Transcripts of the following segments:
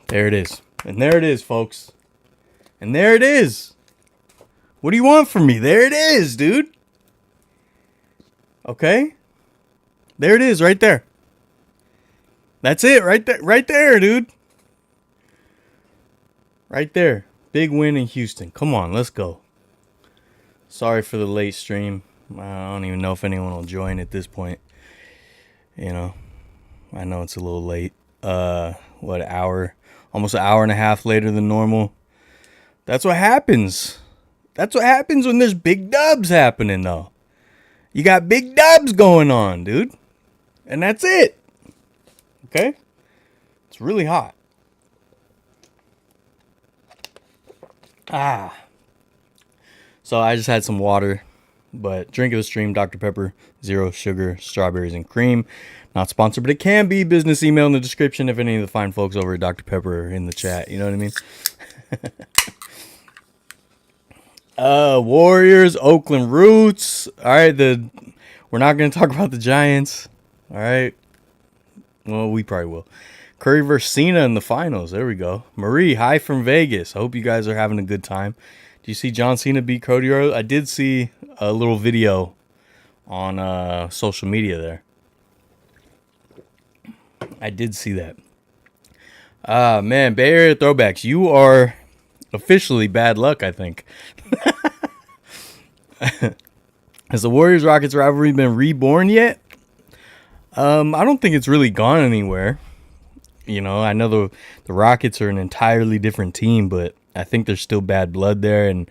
There it is. And there it is, folks. And there it is. What do you want from me? There it is, dude. Okay? There it is, right there. That's it, right there. Right there, dude. Right there. Big win in Houston. Come on, let's go. Sorry for the late stream. I don't even know if anyone will join at this point. You know, I know it's a little late. What, hour? Almost an hour and a half later than normal. That's what happens. That's what happens when there's big dubs happening, though. You got big dubs going on, dude. And that's it. Okay? It's really hot. So I just had some water. But drink of the stream, Dr. Pepper, 0 sugar, strawberries, and cream. Not sponsored, but it can be. Business email in the description if any of the fine folks over at Dr. Pepper are in the chat. You know what I mean? Warriors, Oakland Roots. All right, we're not going to talk about the Giants. All right. Well, we probably will. Curry versus Cena in the finals. There we go. Marie, hi from Vegas. I hope you guys are having a good time. Do you see John Cena beat Cody Rhodes? I did see a little video on social media there. I did see that. Man, Bay Area throwbacks. You are officially bad luck, I think. Has the Warriors-Rockets rivalry been reborn yet? I don't think it's really gone anywhere. You know, I know the Rockets are an entirely different team, but I think there's still bad blood there, and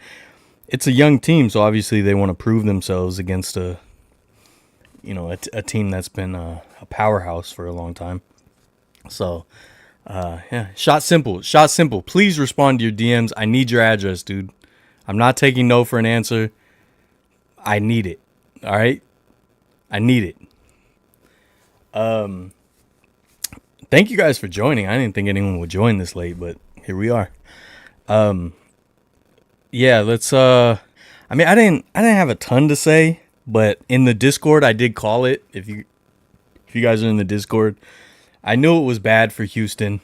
it's a young team, so obviously they want to prove themselves against a team that's been a powerhouse for a long time. So, yeah, shot simple. Please respond to your DMs. I need your address, dude. I'm not taking no for an answer. I need it. All right? I need it. Thank you guys for joining. I didn't think anyone would join this late, but here we are. Yeah, let's I didn't have a ton to say, but in the Discord I did call it. If you guys are in the Discord, I knew it was bad for Houston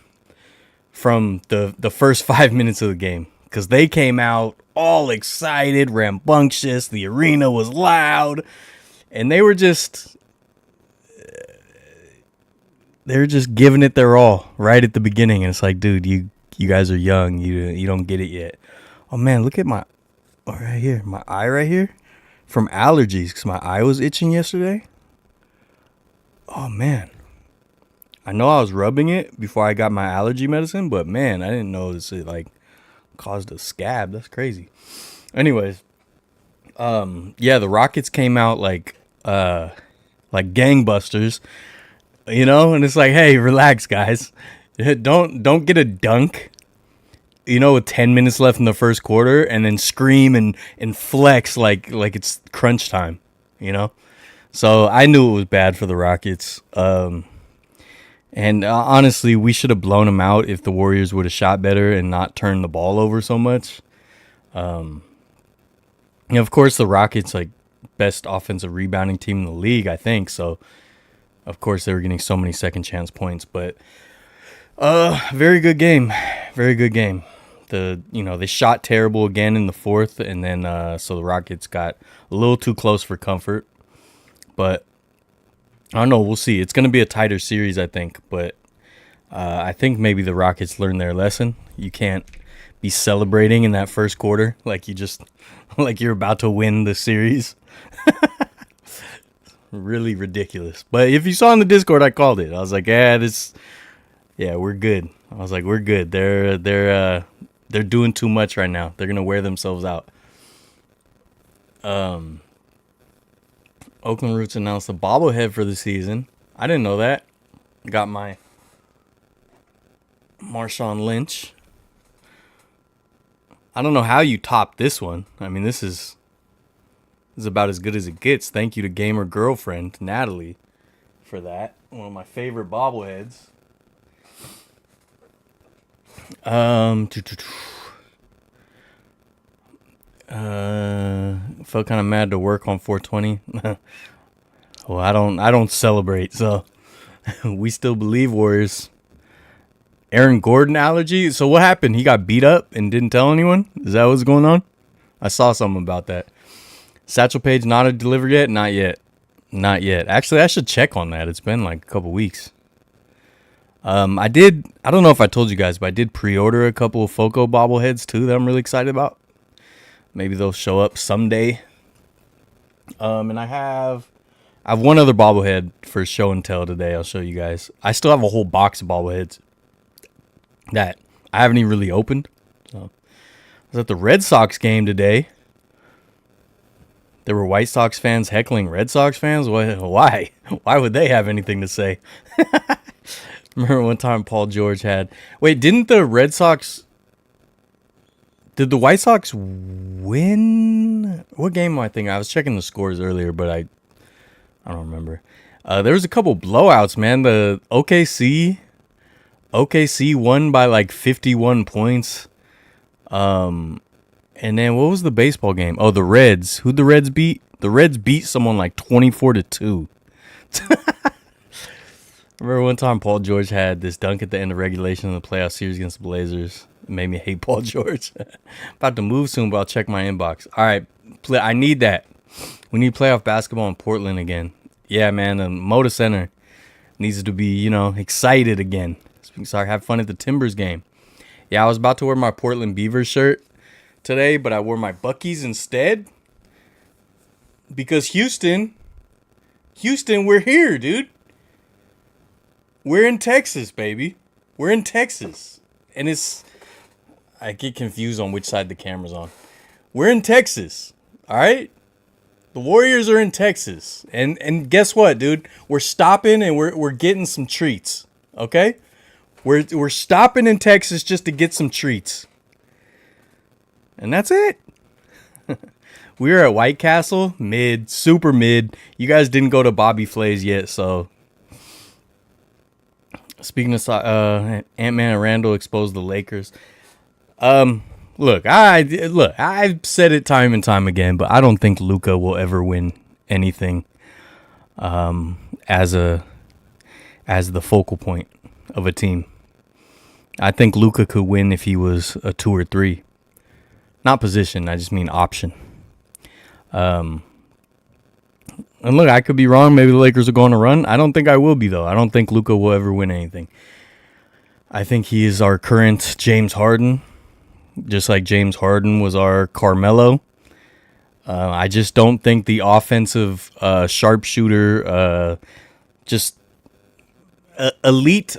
from the first 5 minutes of the game, because they came out all excited, rambunctious, the arena was loud, and they were just giving it their all right at the beginning. And it's like, dude, you guys are young. You don't get it yet. Oh, man, look at my eye right here from allergies, because my eye was itching yesterday. Oh, man. I know I was rubbing it before I got my allergy medicine, but, man, I didn't notice it, caused a scab. That's crazy. Anyways, yeah, the Rockets came out like gangbusters. You know, and it's like, hey, relax, guys. Don't get a dunk, with 10 minutes left in the first quarter, and then scream and flex like it's crunch time, So I knew it was bad for the Rockets. And honestly, we should have blown them out if the Warriors would have shot better and not turned the ball over so much. Of course, the Rockets, best offensive rebounding team in the league, I think, so of course, they were getting so many second chance points, but very good game. Very good game. They shot terrible again in the fourth, and then so the Rockets got a little too close for comfort. But I don't know. We'll see. It's going to be a tighter series, I think. But I think maybe the Rockets learned their lesson. You can't be celebrating in that first quarter like you're about to win the series. Really ridiculous. But if you saw in the Discord, I called it. I was like, we're good. I was like, we're good. They're doing too much right now. They're gonna wear themselves out. Oakland Roots announced a bobblehead for the season. I didn't know that. Got my Marshawn Lynch. I don't know how you top this one. I mean, this is about as good as it gets. Thank you to gamer girlfriend Natalie for that. One of my favorite bobbleheads. Felt kind of mad to work on 420. Well, I don't celebrate, so we still believe, Warriors. Aaron Gordon allergy. So what happened? He got beat up and didn't tell anyone? Is that what's going on? I saw something about that. Satchel Paige not delivered yet? Not yet. Not yet. Actually, I should check on that. It's been like a couple weeks. I don't know if I told you guys, but I did pre-order a couple of Foco bobbleheads too that I'm really excited about. Maybe they'll show up someday. And I have one other bobblehead for show and tell today. I'll show you guys. I still have a whole box of bobbleheads that I haven't even really opened. So I was at the Red Sox game today. There were White Sox fans heckling Red Sox fans. Why? Why would they have anything to say? Remember one time Paul George had... Wait, didn't the Red Sox... Did the White Sox win? What game am I thinking? I was checking the scores earlier, but I don't remember. There was a couple blowouts, man. The OKC won by like 51 points. And then what was the baseball game? Oh, the Reds. Who'd the Reds beat? The Reds beat someone like 24-2. Remember one time Paul George had this dunk at the end of regulation in the playoff series against the Blazers. It made me hate Paul George. About to move soon, but I'll check my inbox. All right, I need that. We need playoff basketball in Portland again. Yeah, man, the Moda Center needs to be, excited again. So I have fun at the Timbers game. Yeah, I was about to wear my Portland Beavers shirt today, but I wore my Buckies instead. Because Houston, we're here, dude. We're in Texas, baby. We're in Texas. And I get confused on which side the camera's on. We're in Texas, all right? The Warriors are in Texas. And guess what, dude? We're stopping and we're getting some treats, okay? We're stopping in Texas just to get some treats. And that's it. We were at White Castle, super mid. You guys didn't go to Bobby Flay's yet, so... Speaking of Ant-Man and Randall exposed the Lakers. Look, I've said it time and time again, but I don't think Luka will ever win anything as the focal point of a team. I think Luka could win if he was a 2 or 3. Not position, I just mean option. And look, I could be wrong. Maybe the Lakers are going to run. I don't think I will be, though. I don't think Luka will ever win anything. I think he is our current James Harden, just like James Harden was our Carmelo. I just don't think the offensive sharpshooter, just elite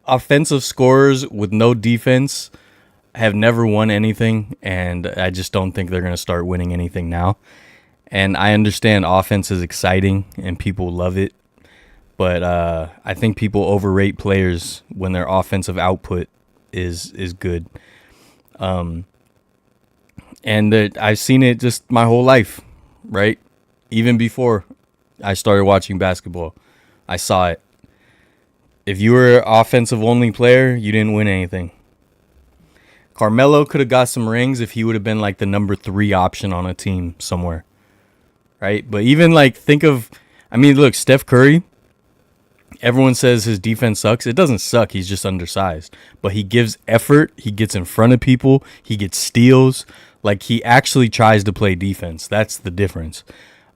offensive scorers with no defense have never won anything, and I just don't think they're going to start winning anything now. And I understand offense is exciting and people love it, but I think people overrate players when their offensive output is good. And I've seen it just my whole life, right? Even before I started watching basketball, I saw it. If you were an offensive only player, you didn't win anything. Carmelo could have got some rings if he would have been like the number 3 option on a team somewhere. Right? But even look, Steph Curry, everyone says his defense sucks. It doesn't suck. He's just undersized. But he gives effort. He gets in front of people. He gets steals. Like, he actually tries to play defense. That's the difference.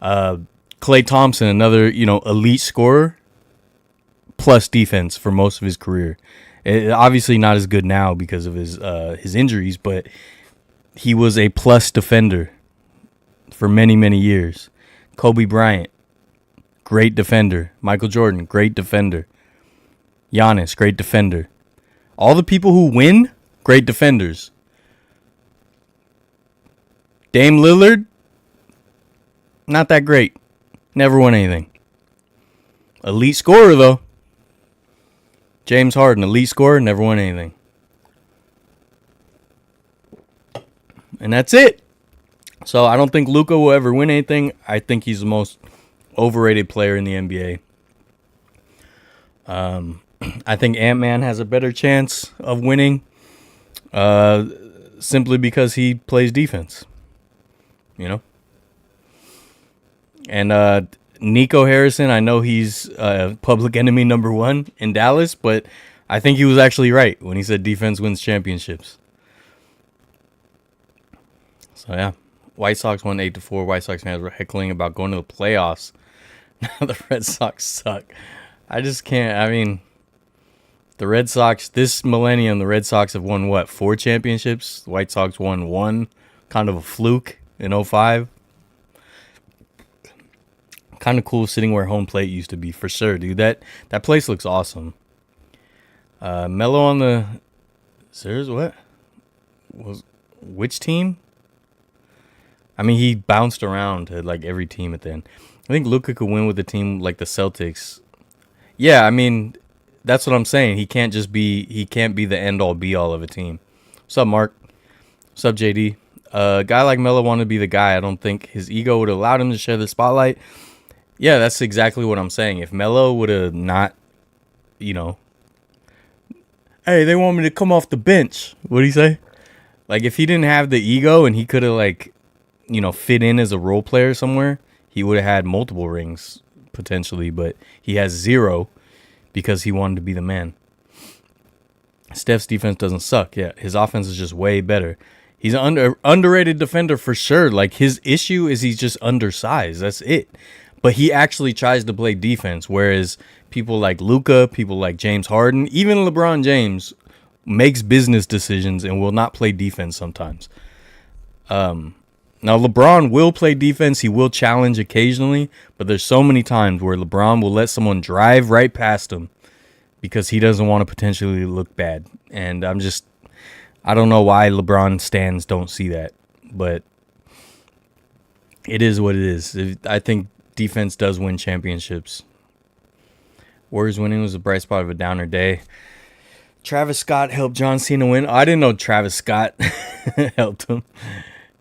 Klay Thompson, another, elite scorer, plus defense for most of his career. Obviously not as good now because of his injuries, but he was a plus defender for many, many years. Kobe Bryant, great defender. Michael Jordan, great defender. Giannis, great defender. All the people who win, great defenders. Dame Lillard, not that great. Never won anything. Elite scorer, though. James Harden, elite scorer, never won anything. And that's it. So I don't think Luka will ever win anything. I think he's the most overrated player in the NBA. I think Ant-Man has a better chance of winning simply because he plays defense. And Nico Harrison, I know he's public enemy number 1 in Dallas, but I think he was actually right when he said defense wins championships. So yeah, White Sox won 8-4. White Sox fans were heckling about going to the playoffs. Now the Red Sox suck. I just can't. I mean, the Red Sox this millennium, the Red Sox have won what 4 championships. The White Sox won 1, kind of a fluke in 05. Kind of cool sitting where home plate used to be for sure, dude. That place looks awesome. Melo on the serious what was which team? I mean, he bounced around to like every team at the end. I think Luka could win with a team like the Celtics. Yeah, I mean, that's what I'm saying. He can't be the end all be all of a team. What's up, Mark? What's up, JD? A guy like Melo wanted to be the guy. I don't think his ego would have allowed him to share the spotlight. Yeah, that's exactly what I'm saying. If Melo would have not, hey, they want me to come off the bench. What'd he say? Like, if he didn't have the ego and he could have, fit in as a role player somewhere, he would have had multiple rings, potentially. But he has 0 because he wanted to be the man. Steph's defense doesn't suck. Yeah, his offense is just way better. He's an underrated defender for sure. Like, his issue is he's just undersized. That's it. But he actually tries to play defense, whereas people like Luka, people like James Harden, even LeBron James makes business decisions and will not play defense sometimes. Now, LeBron will play defense. He will challenge occasionally, but there's so many times where LeBron will let someone drive right past him because he doesn't want to potentially look bad. And I don't know why LeBron stans don't see that, but it is what it is. I think defense does win championships. Warriors winning was a bright spot of a downer day. Travis Scott helped John Cena win. I didn't know Travis Scott helped him.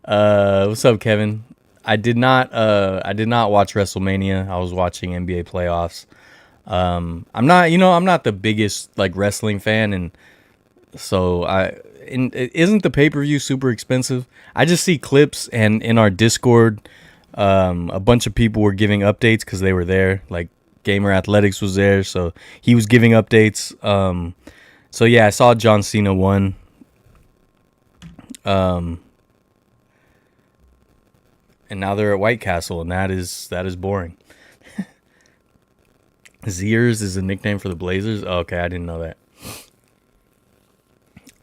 What's up, Kevin? I did not watch WrestleMania. I was watching NBA playoffs. I'm not the biggest like wrestling fan, and so isn't the pay-per-view super expensive? I just see clips, and in our Discord, a bunch of people were giving updates because they were there. Like Gamer Athletics was there, so he was giving updates. So yeah, I saw John Cena won. And now they're at White Castle, and that is boring. Zeers is a nickname for the Blazers. Oh, okay, I didn't know that.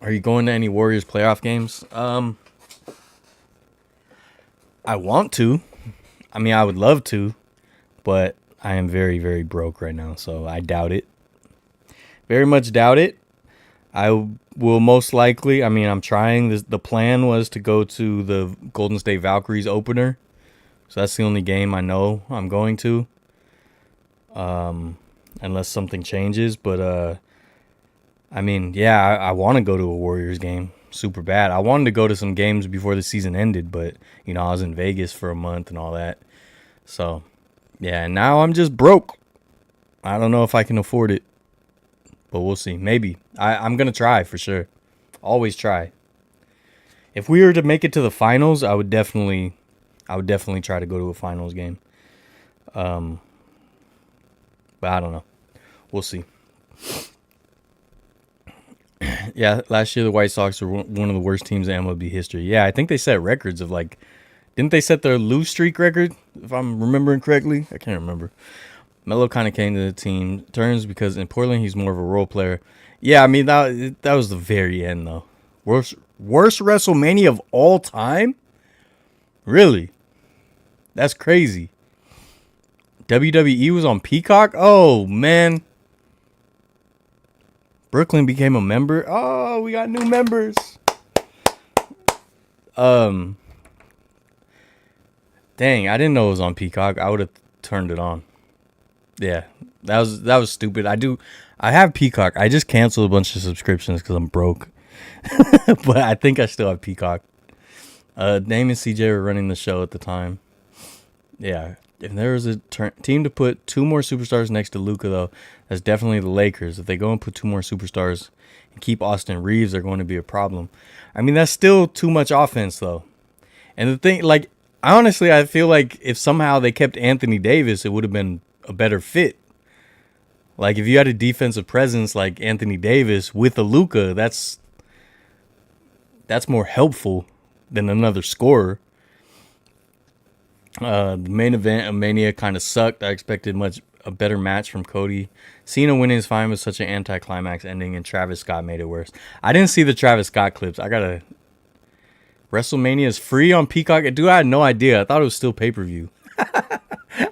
Are you going to any Warriors playoff games? I want to. I mean, I would love to, but I am very, very broke right now, so I doubt it. Very much doubt it. I will most likely, I mean, I'm trying. The plan was to go to the Golden State Valkyries opener. So that's the only game I know I'm going to. Unless something changes. But, I mean, yeah, I want to go to a Warriors game super bad. I wanted to go to some games before the season ended, but, I was in Vegas for a month and all that. So, yeah, and now I'm just broke. I don't know if I can afford it. But we'll see. Maybe. I'm going to try for sure. Always try. If we were to make it to the finals, I would definitely try to go to a finals game. But I don't know. We'll see. Yeah, last year the White Sox were one of the worst teams in MLB history. Yeah, I think they set records of didn't they set their lose streak record? If I'm remembering correctly. I can't remember. Melo kind of came to the team turns because in Portland he's more of a role player. Yeah, I mean that was the very end though. Worst WrestleMania of all time? Really? That's crazy. WWE was on Peacock? Oh man. Brooklyn became a member. Oh, we got new members. Dang, I didn't know it was on Peacock. I would have turned it on. Yeah, that was stupid. I have Peacock. I just canceled a bunch of subscriptions because I'm broke. But I think I still have Peacock. Dame and CJ were running the show at the time. Yeah, if there was a team to put 2 more superstars next to Luka, though, that's definitely the Lakers. If they go and put 2 more superstars and keep Austin Reeves, they're going to be a problem. I mean, that's still too much offense, though. And the thing, honestly, I feel like if somehow they kept Anthony Davis, it would have been a better fit. Like, if you had a defensive presence like Anthony Davis with a Luka, that's more helpful than another scorer. The main event of Mania kind of sucked. I expected a better match from Cody. Cena winning is fine with such an anticlimax ending, and Travis Scott made it worse. I didn't see the Travis Scott clips. WrestleMania is free on Peacock. Dude, I had no idea. I thought it was still pay-per-view.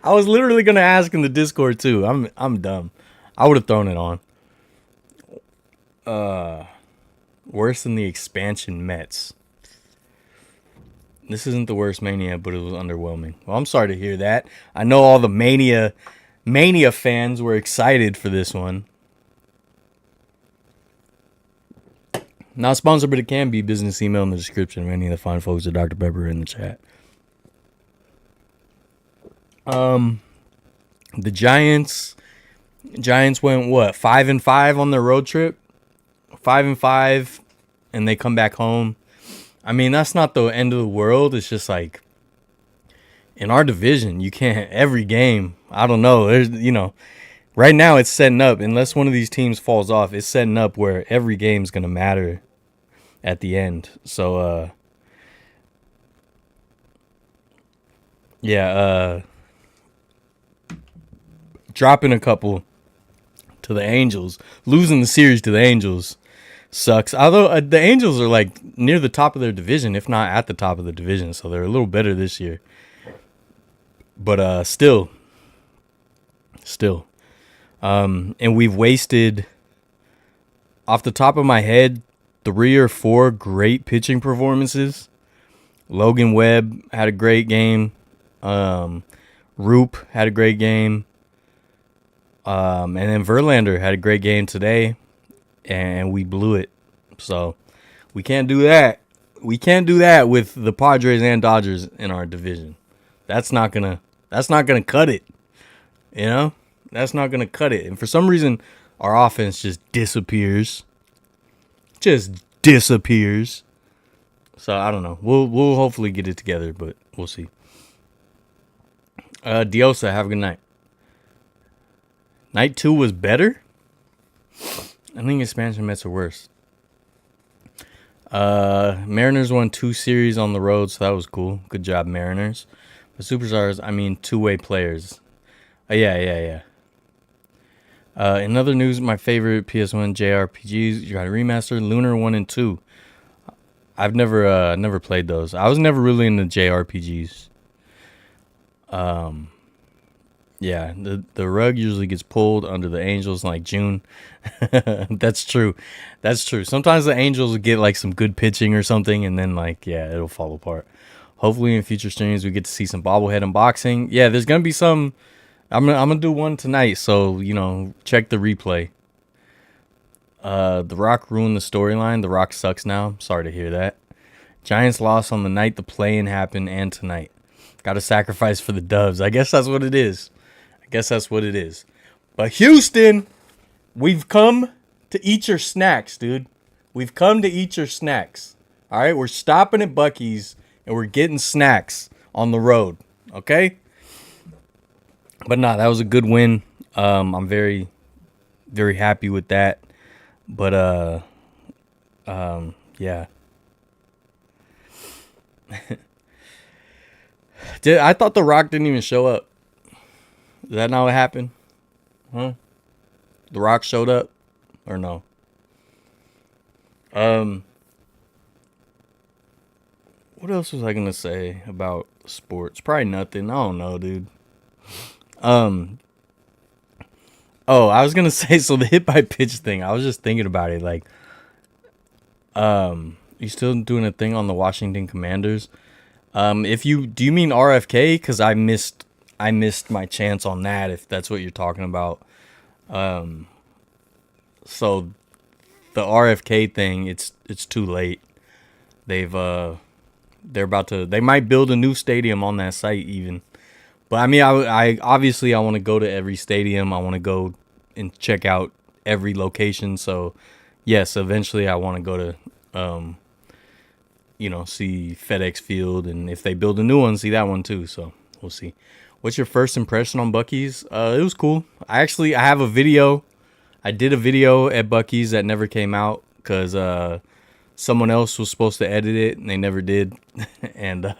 I was literally gonna ask in the Discord too. I'm dumb. I would have thrown it on. Worse than the expansion Mets. This isn't the worst Mania, but it was underwhelming. Well, I'm sorry to hear that. I know all the Mania fans were excited for this one. Not sponsored, but it can be. Business email in the description. Any of the fine folks at Dr. Pepper in the chat. The Giants went what, 5-5 on their road trip? 5-5, and they come back home. I mean, that's not the end of the world. It's just like, in our division, you can't, every game, I don't know. There's, right now it's setting up, unless one of these teams falls off, it's setting up where every game's going to matter at the end. So, dropping a couple to the Angels, losing the series to the Angels sucks. Although the Angels are like near the top of their division, if not at the top of the division, so they're a little better this year. But still, and we've wasted, off the top of my head, 3 or 4 great pitching performances. Logan Webb had a great game. Roop had a great game. And then Verlander had a great game today, and we blew it. So we can't do that. We can't do that with the Padres and Dodgers in our division. That's not gonna cut it. That's not gonna cut it. And for some reason, our offense just disappears. So I don't know. We'll hopefully get it together, but we'll see. Diosa, have a good night. Night 2 was better? I think expansion Mets are worse. Mariners won 2 series on the road, so that was cool. Good job, Mariners. But Superstars, I mean, two-way players. Yeah. In other news, my favorite PS1 JRPGs, you got a remaster, Lunar 1 and 2. I've never played those. I was never really into JRPGs. Yeah, the rug usually gets pulled under the Angels in like June. That's true. Sometimes the Angels will get like some good pitching or something, and then like, yeah, it'll fall apart. Hopefully in future streams we get to see some bobblehead unboxing. Yeah, there's gonna be some. I'm gonna do one tonight, so check the replay. The Rock ruined the storyline. The Rock sucks now. Sorry to hear that. Giants lost on the night the play-in happened and tonight. Got to sacrifice for the Dubs. I guess that's what it is. But Houston, we've come to eat your snacks, dude. We've come to eat your snacks. All right, we're stopping at Buc-ee's and we're getting snacks on the road. Okay? But nah, that was a good win. I'm very, very happy with that. But yeah. I thought The Rock didn't even show up. Is that not what happened? Huh? The Rock showed up? Or no? What else was I gonna say about sports? Probably nothing. I don't know, dude. Oh, I was gonna say, so the hit by pitch thing, I was just thinking about it. Like, you still doing a thing on the Washington Commanders? Do you mean RFK? Because I missed my chance on that, if that's what you're talking about. So the RFK thing, it's too late. They might build a new stadium on that site even. But I mean, I obviously I want to go to every stadium. I want to go and check out every location. So yes, eventually I want to go to see FedEx Field, and if they build a new one, see that one too. So we'll see. What's your first impression on Buc-ee's? It was cool. I have a video. I did a video at Buc-ee's that never came out because someone else was supposed to edit it and they never did. And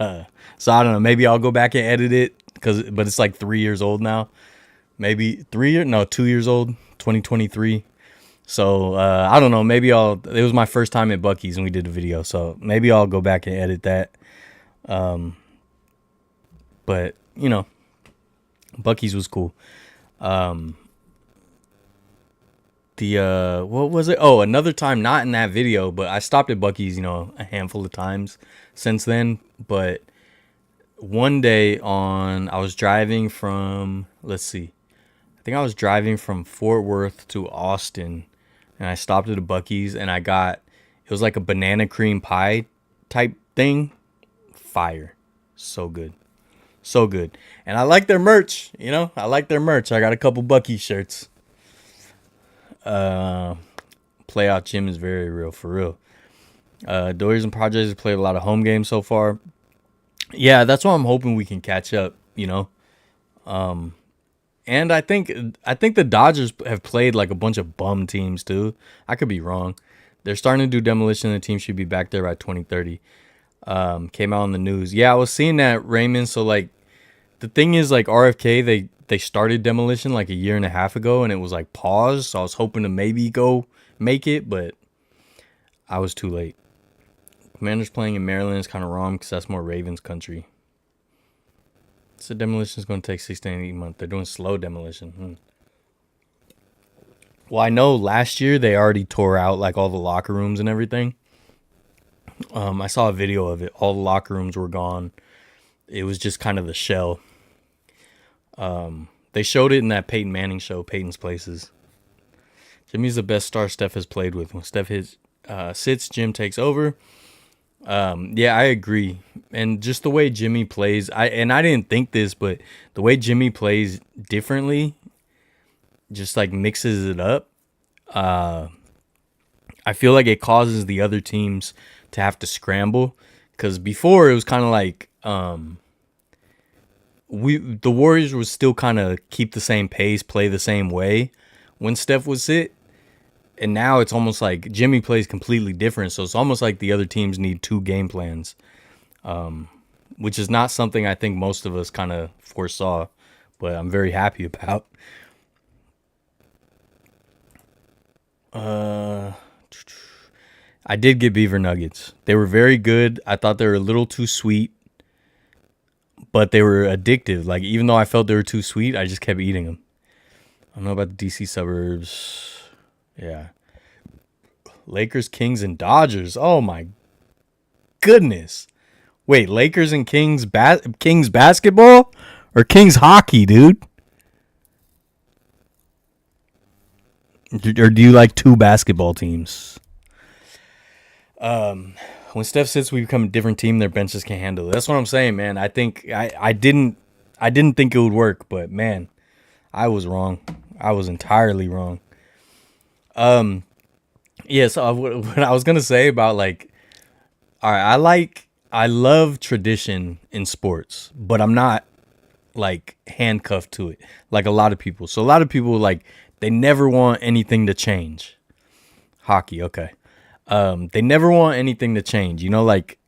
so I don't know. Maybe I'll go back and edit it but it's like 3 years old now. Maybe 3 years? No, 2 years old. 2023. So I don't know. Maybe it was my first time at Buc-ee's and we did a video. So maybe I'll go back and edit that. But you know, Buc-ee's was cool. What was it? Oh, another time, not in that video, but I stopped at Buc-ee's, a handful of times since then. But one day I was driving from, let's see, I think I was driving from Fort Worth to Austin, and I stopped at a Buc-ee's, and it was like a banana cream pie type thing. Fire. So good. So good. And I like their merch, I like their merch. I got a couple Buc-ee's shirts. Playout Jim is very real, for real. Doyers and Projects have played a lot of home games so far. Yeah, that's why I'm hoping we can catch up, And I think the Dodgers have played like a bunch of bum teams too. I could be wrong. They're starting to do demolition. The team should be back there by 2030. Came out on the news. Yeah, I was seeing that, Raymond. So like, the thing is, like, RFK, they started demolition like a year and a half ago, and it was like paused. So I was hoping to maybe go make it, but I was too late. Commanders playing in Maryland is kind of wrong because that's more Ravens country. So demolition is going to take 6 to 8 months. They're doing slow demolition. Well, I know last year they already tore out like all the locker rooms and everything. I saw a video of it. All the locker rooms were gone. It was just kind of the shell. They showed it in that Peyton Manning show, Peyton's Places. Jimmy's the best star Steph has played with. When Steph sits, Jim takes over. Yeah, I agree. And just the way Jimmy plays, I didn't think this, but the way Jimmy plays differently, just like mixes it up. I feel like it causes the other teams to have to scramble, because before it was kind of like the Warriors would still kind of keep the same pace, play the same way when Steph would sit. And now it's almost like Jimmy plays completely different. So it's almost like the other teams need 2 game plans, which is not something I think most of us kind of foresaw, but I'm very happy about. I did get beaver nuggets. They were very good. I thought they were a little too sweet, but they were addictive. Like, even though I felt they were too sweet, I just kept eating them. I don't know about the DC suburbs. Yeah. Lakers, Kings, and Dodgers. Oh, my goodness. Wait, Lakers and Kings basketball or Kings hockey, dude? Or do you like 2 basketball teams? When Steph sits, we become a different team. Their benches can't handle it. That's what I'm saying, man. I think I didn't think it would work, but man, I was wrong. I was entirely wrong. Yeah. So what I was gonna say about, like, all right, I love tradition in sports, but I'm not like handcuffed to it like a lot of people. So a lot of people, like, they never want anything to change. Hockey, okay. They never want anything to change. Like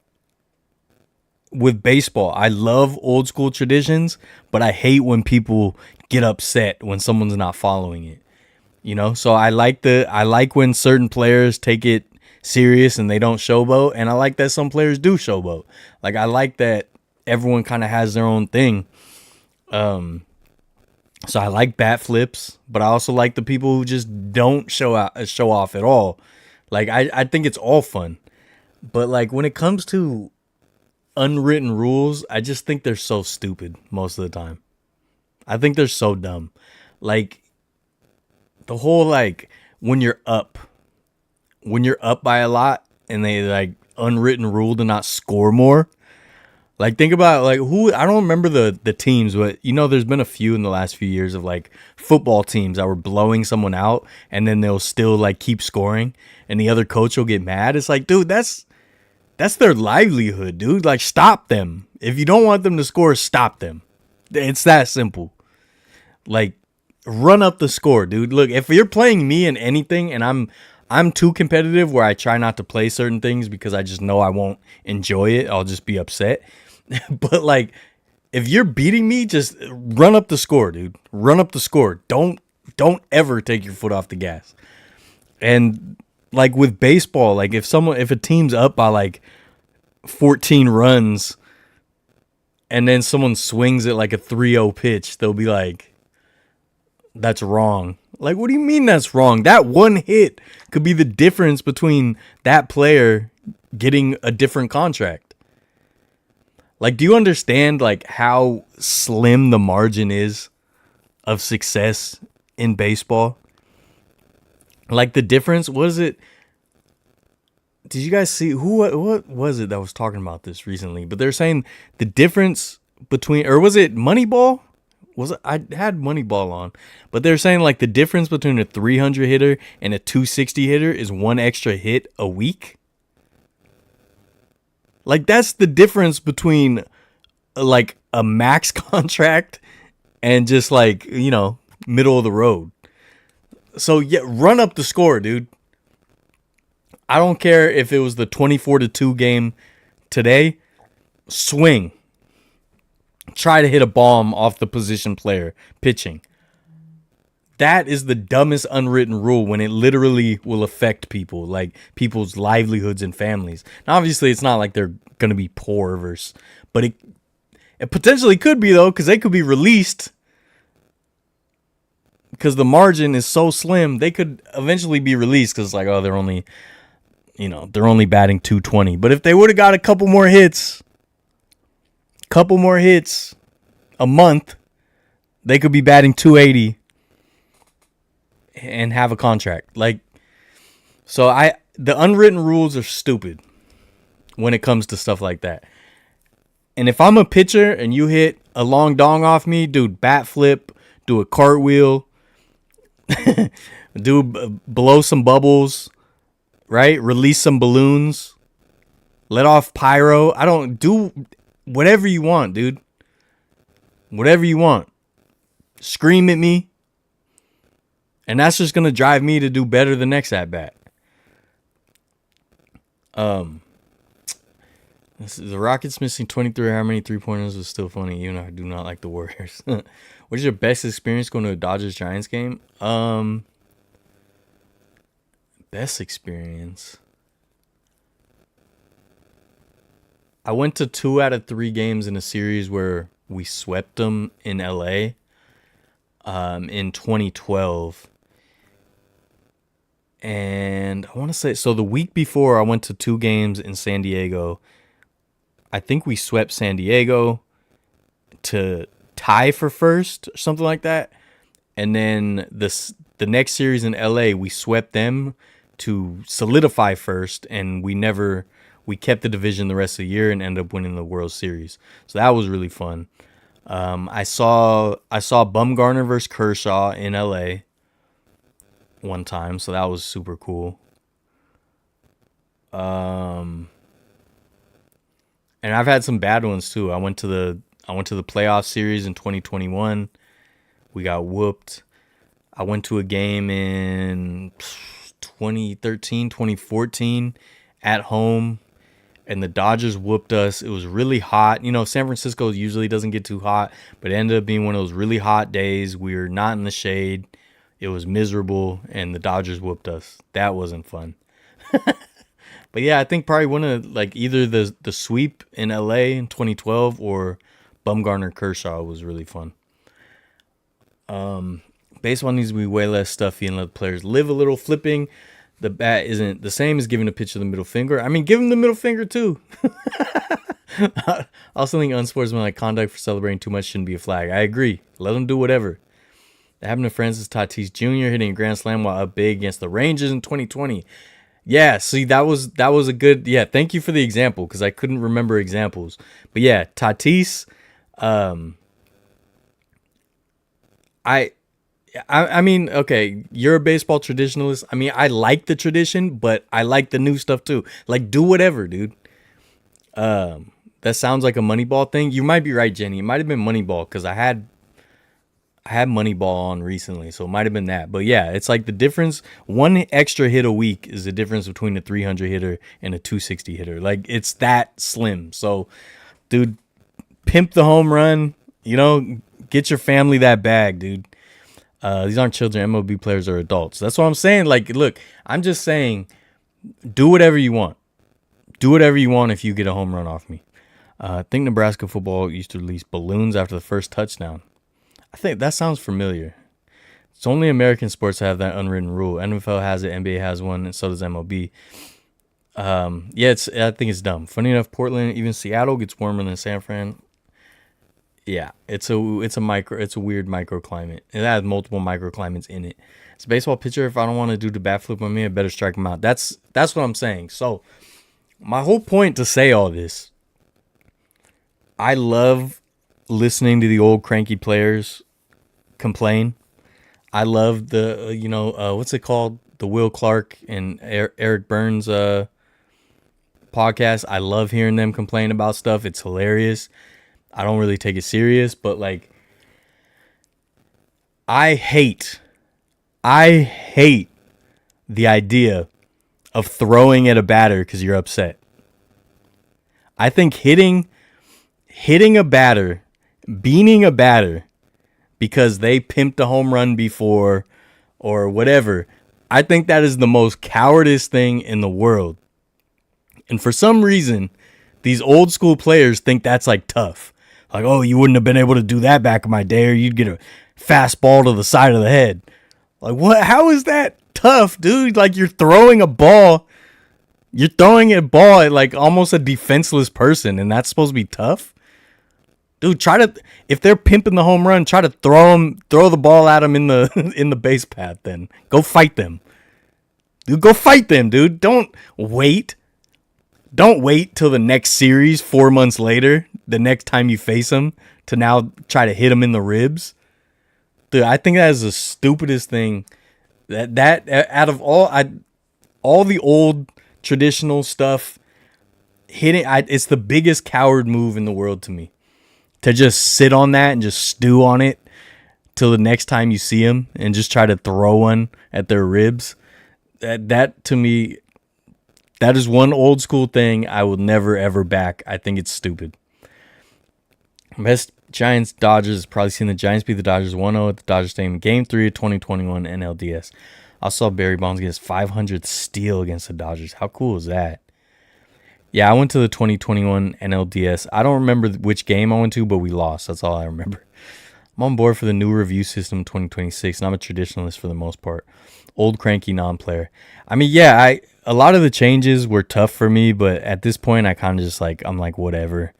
with baseball, I love old school traditions, but I hate when people get upset when someone's not following it. So I like when certain players take it serious and they don't showboat, and I like that some players do showboat. Like, I like that everyone kind of has their own thing. So I like bat flips, but I also like the people who just don't show off at all. Like, I think it's all fun. But like, when it comes to unwritten rules, I just think they're so stupid most of the time. I think they're so dumb. Like, the whole, like, when you're up by a lot and they, like, unwritten rule to not score more. Like, think about, like, I don't remember the teams, but, there's been a few in the last few years of, like, football teams that were blowing someone out, and then they'll still, like, keep scoring, and the other coach will get mad. It's like, dude, that's their livelihood, dude. Like, stop them. If you don't want them to score, stop them. It's that simple. Like, run up the score, dude. Look, if you're playing me in anything and I'm too competitive where I try not to play certain things because I just know I won't enjoy it. I'll just be upset. But like, if you're beating me, just run up the score, dude. Run up the score. Don't ever take your foot off the gas. And like with baseball, like if a team's up by like 14 runs and then someone swings it like a 3-0 pitch, they'll be like, that's wrong. Like, what do you mean that's wrong? That one hit could be the difference between that player getting a different contract. Like, do you understand like how slim the margin is of success in baseball? Like the difference, was it? Did you guys see what was it that was talking about this recently? But they're saying the difference between, or was it Moneyball? Was it? I had Moneyball on, but they're saying like the difference between a 300 hitter and a 260 hitter is one extra hit a week. Like that's the difference between like a max contract and just like, middle of the road. So yeah, run up the score, dude. I don't care if it was the 24-2 game today. Swing. Try to hit a bomb off the position player pitching. That is the dumbest unwritten rule when it literally will affect people, like people's livelihoods and families. Now, obviously, it's not like they're going to be poor, but it potentially could be, though, because they could be released. Because the margin is so slim, they could eventually be released because it's like, oh, they're only batting 220. But if they would have got a couple more hits a month, they could be batting 280 and have a contract. Like, so the unwritten rules are stupid when it comes to stuff like that. And if I'm a pitcher and you hit a long dong off me, dude, bat flip, do a cartwheel, blow some bubbles, right? Release some balloons, let off pyro. I don't do whatever you want, dude. Whatever you want. Scream at me. And that's just going to drive me to do better the next at bat. The Rockets missing 23 how many 3-pointers was still funny. Even though I do not like the Warriors. What is your best experience going to a Dodgers-Giants game? Best experience. I went to 2 out of 3 games in a series where we swept them in LA in 2012. And I want to say, so the week before I went to 2 games in San Diego. I think we swept San Diego to tie for first or something like that. And then the next series in LA, we swept them to solidify first, and we kept the division the rest of the year and ended up winning the World Series. So that was really fun. I saw Bumgarner versus Kershaw in LA one time, so that was super cool. And I've had some bad ones too. I went to the playoff series in 2021. We got whooped. I went to a game in 2013, 2014 at home, and the Dodgers whooped us. It was really hot. San Francisco usually doesn't get too hot, but it ended up being one of those really hot days. We were not in the shade. It was miserable, and the Dodgers whooped us. That wasn't fun. But yeah, I think probably one of like either the sweep in LA in 2012 or Bumgarner Kershaw was really fun. Baseball needs to be way less stuffy and let players live a little. Flipping the bat isn't the same as giving a pitcher the middle finger. I mean, give him the middle finger too. I also think unsportsmanlike conduct for celebrating too much shouldn't be a flag. I agree. Let them do whatever. That happened to Francis Tatis Jr. hitting a grand slam while up big against the Rangers in 2020. Yeah, see, that was a good, yeah, thank you for the example, because I couldn't remember examples. But yeah, Tatis, I mean, okay, you're a baseball traditionalist. I mean, I like the tradition, but I like the new stuff too. Like, do whatever, dude. that sounds like a Moneyball thing. You might be right, Jenny. It might have been Moneyball because I had Moneyball on recently, so it might have been that. But yeah, it's like the difference. One extra hit a week is the difference between a 300 hitter and a 260 hitter. Like it's that slim. So, dude, pimp the home run. Get your family that bag, dude. These aren't children. MLB players are adults. That's what I'm saying. Like, look, I'm just saying, do whatever you want. Do whatever you want if you get a home run off me. I think Nebraska football used to release balloons after the first touchdown. I think that sounds familiar. It's only American sports that have that unwritten rule. NFL has it, NBA has one, and so does MLB. Yeah, I think it's dumb. Funny enough, Portland, even Seattle gets warmer than San Fran. Yeah, it's a weird microclimate. It has multiple microclimates in it. It's a baseball pitcher. If I don't want to do the bat flip on me, I better strike him out. That's what I'm saying. So my whole point to say all this, I love listening to the old cranky players complain. I love the what's it called, the Will Clark and Eric Burns podcast. I love hearing them complain about stuff. It's hilarious. I don't really take it serious, but like I hate the idea of throwing at a batter because you're upset. I think hitting a batter, beaning a batter because they pimped a home run before or whatever, I think that is the most cowardice thing in the world. And for some reason, these old school players think that's like tough. Like, oh, you wouldn't have been able to do that back in my day, or you'd get a fastball to the side of the head. Like, what? How is that tough, dude? Like, you're throwing a ball at like almost a defenseless person, and that's supposed to be tough? Dude, if they're pimping the home run, try to throw the ball at them in the in the base path. Then go fight them, dude. Go fight them, dude. Don't wait till the next series 4 months later, the next time you face them, to now try to hit them in the ribs. Dude, I think that is the stupidest thing. That out of all the old traditional stuff, it's the biggest coward move in the world to me. To just sit on that and just stew on it till the next time you see them and just try to throw one at their ribs. That to me, that is one old school thing I will never ever back. I think it's stupid. Best Giants Dodgers, probably seen the Giants beat the Dodgers 1-0 at the Dodger Stadium, Game 3 of 2021 NLDS. I saw Barry Bonds get his 500th steal against the Dodgers. How cool is that? Yeah, I went to the 2021 NLDS. I don't remember which game I went to, but we lost. That's all I remember. I'm on board for the new review system 2026, and I'm a traditionalist for the most part. Old cranky non-player. I mean, yeah, a lot of the changes were tough for me, but at this point, I kind of just I'm like, whatever.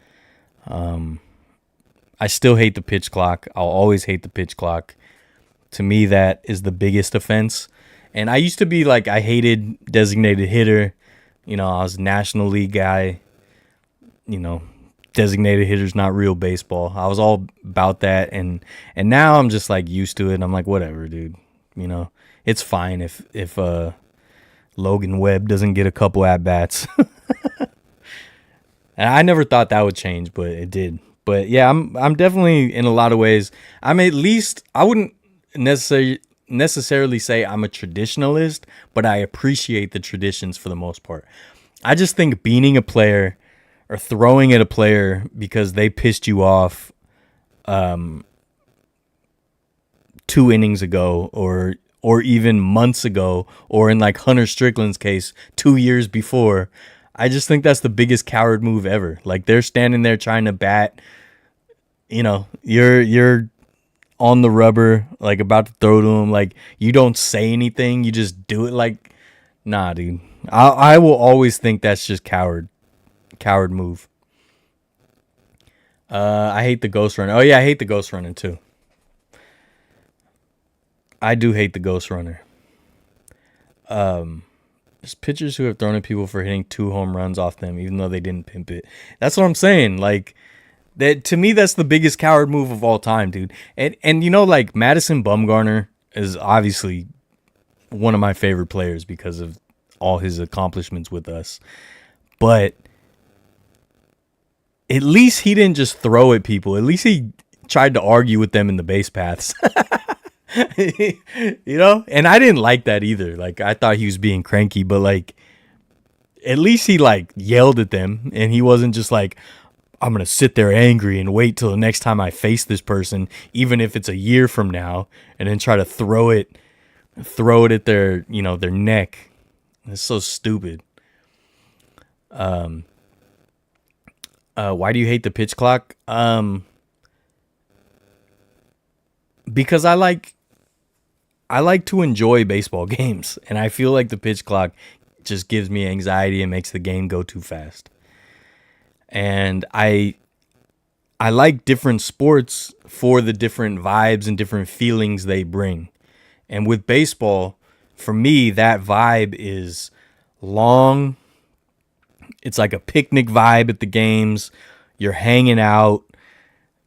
I still hate the pitch clock. I'll always hate the pitch clock. To me, that is the biggest offense. And I used to be like, I hated designated hitter. I was a National League guy. Designated hitter's not real baseball. I was all about that. And now I'm just like used to it. And I'm like, whatever, dude. It's fine if Logan Webb doesn't get a couple at-bats. And I never thought that would change, but it did. But yeah, I'm definitely, in a lot of ways, I wouldn't necessarily say I'm a traditionalist, but I appreciate the traditions for the most part. I just think beating a player or throwing at a player because they pissed you off 2 innings ago or even months ago, or in like Hunter Strickland's case, 2 years before, I just think that's the biggest coward move ever. Like, they're standing there trying to bat, you're on the rubber, like about to throw to him, like you don't say anything, you just do it. Like, nah, dude. I will always think that's just coward move. I hate the ghost runner. Oh yeah, I hate the ghost runner too. I do hate the ghost runner. There's pitchers who have thrown at people for hitting 2 home runs off them, even though they didn't pimp it. That's what I'm saying. Like, that, to me, that's the biggest coward move of all time, dude. And like Madison Bumgarner is obviously one of my favorite players because of all his accomplishments with us. But At least he didn't just throw at people. At least he tried to argue with them in the base paths. You know? And I didn't like that either. Like, I thought he was being cranky, but like, at least he like yelled at them and he wasn't just like, I'm going to sit there angry and wait till the next time I face this person, even if it's a year from now, and then try to throw it at their, you know, their neck. It's so stupid. Why do you hate the pitch clock? Because I like to enjoy baseball games, and I feel like the pitch clock just gives me anxiety and makes the game go too fast. And I like different sports for the different vibes and different feelings they bring. And with baseball, for me, that vibe is long. It's like a picnic vibe at the games. You're hanging out.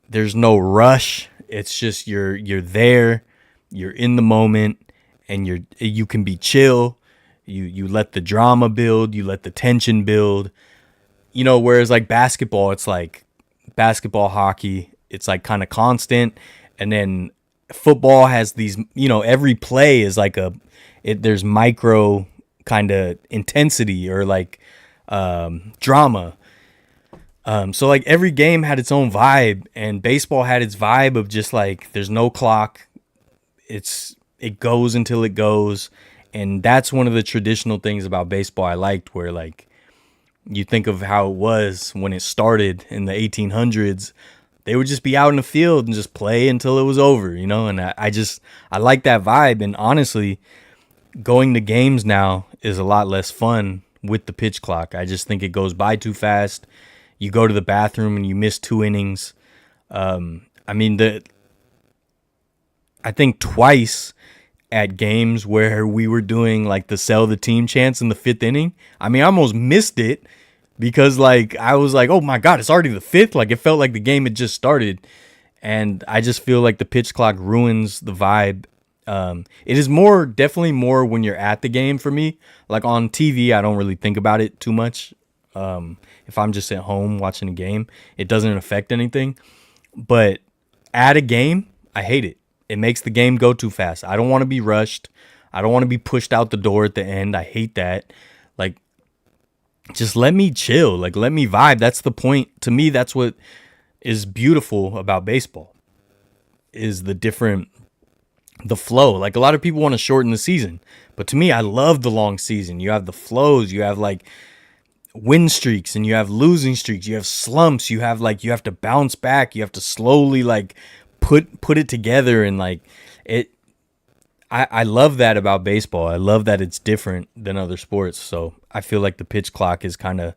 There's no rush. It's just you're there. You're in the moment, and you can be chill. You let the drama build. You let the tension build. You know, whereas like basketball, it's like basketball, hockey, it's like kind of constant. And then football has these, you know, every play is like there's micro kind of intensity or like drama. So like every game had its own vibe, and baseball had its vibe of just like, there's no clock. It goes until it goes. And that's one of the traditional things about baseball I liked, where like, you think of how it was when it started in the 1800s. They would just be out in the field and just play until it was over, you know? And I like that vibe. And honestly, going to games now is a lot less fun with the pitch clock. I just think it goes by too fast. You go to the bathroom and you miss 2 innings. I think twice at games where we were doing like the sell the team chants in the 5th inning. I mean, I almost missed it because like I was like, oh my God, it's already the 5th. Like it felt like the game had just started. And I just feel like the pitch clock ruins the vibe. It is definitely more when you're at the game for me. Like on TV, I don't really think about it too much. If I'm just at home watching a game, it doesn't affect anything. But at a game, I hate it. It makes the game go too fast. I don't want to be rushed. I don't want to be pushed out the door at the end. I hate that. Like, just let me chill. Like, let me vibe. That's the point. To me, that's what is beautiful about baseball, is the flow. Like, a lot of people want to shorten the season. But to me, I love the long season. You have the flows. You have, like, win streaks, and you have losing streaks. You have slumps. You have to bounce back. You have to slowly, like, put it together, and like it. I love that about baseball. I love that it's different than other sports. So I feel like the pitch clock is kind of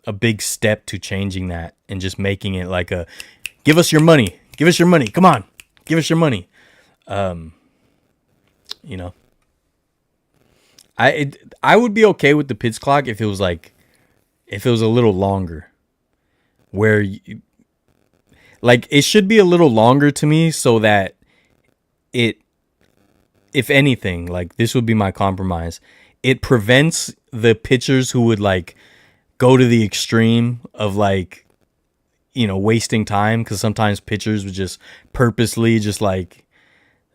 a big step to changing that and just making it like give us your money, come on, give us your money. You know, I would be okay with the pitch clock if it was a little longer, where like, it should be a little longer to me so that if anything, like, this would be my compromise. It prevents the pitchers who would, like, go to the extreme of, like, you know, wasting time. Because sometimes pitchers would just purposely just, like...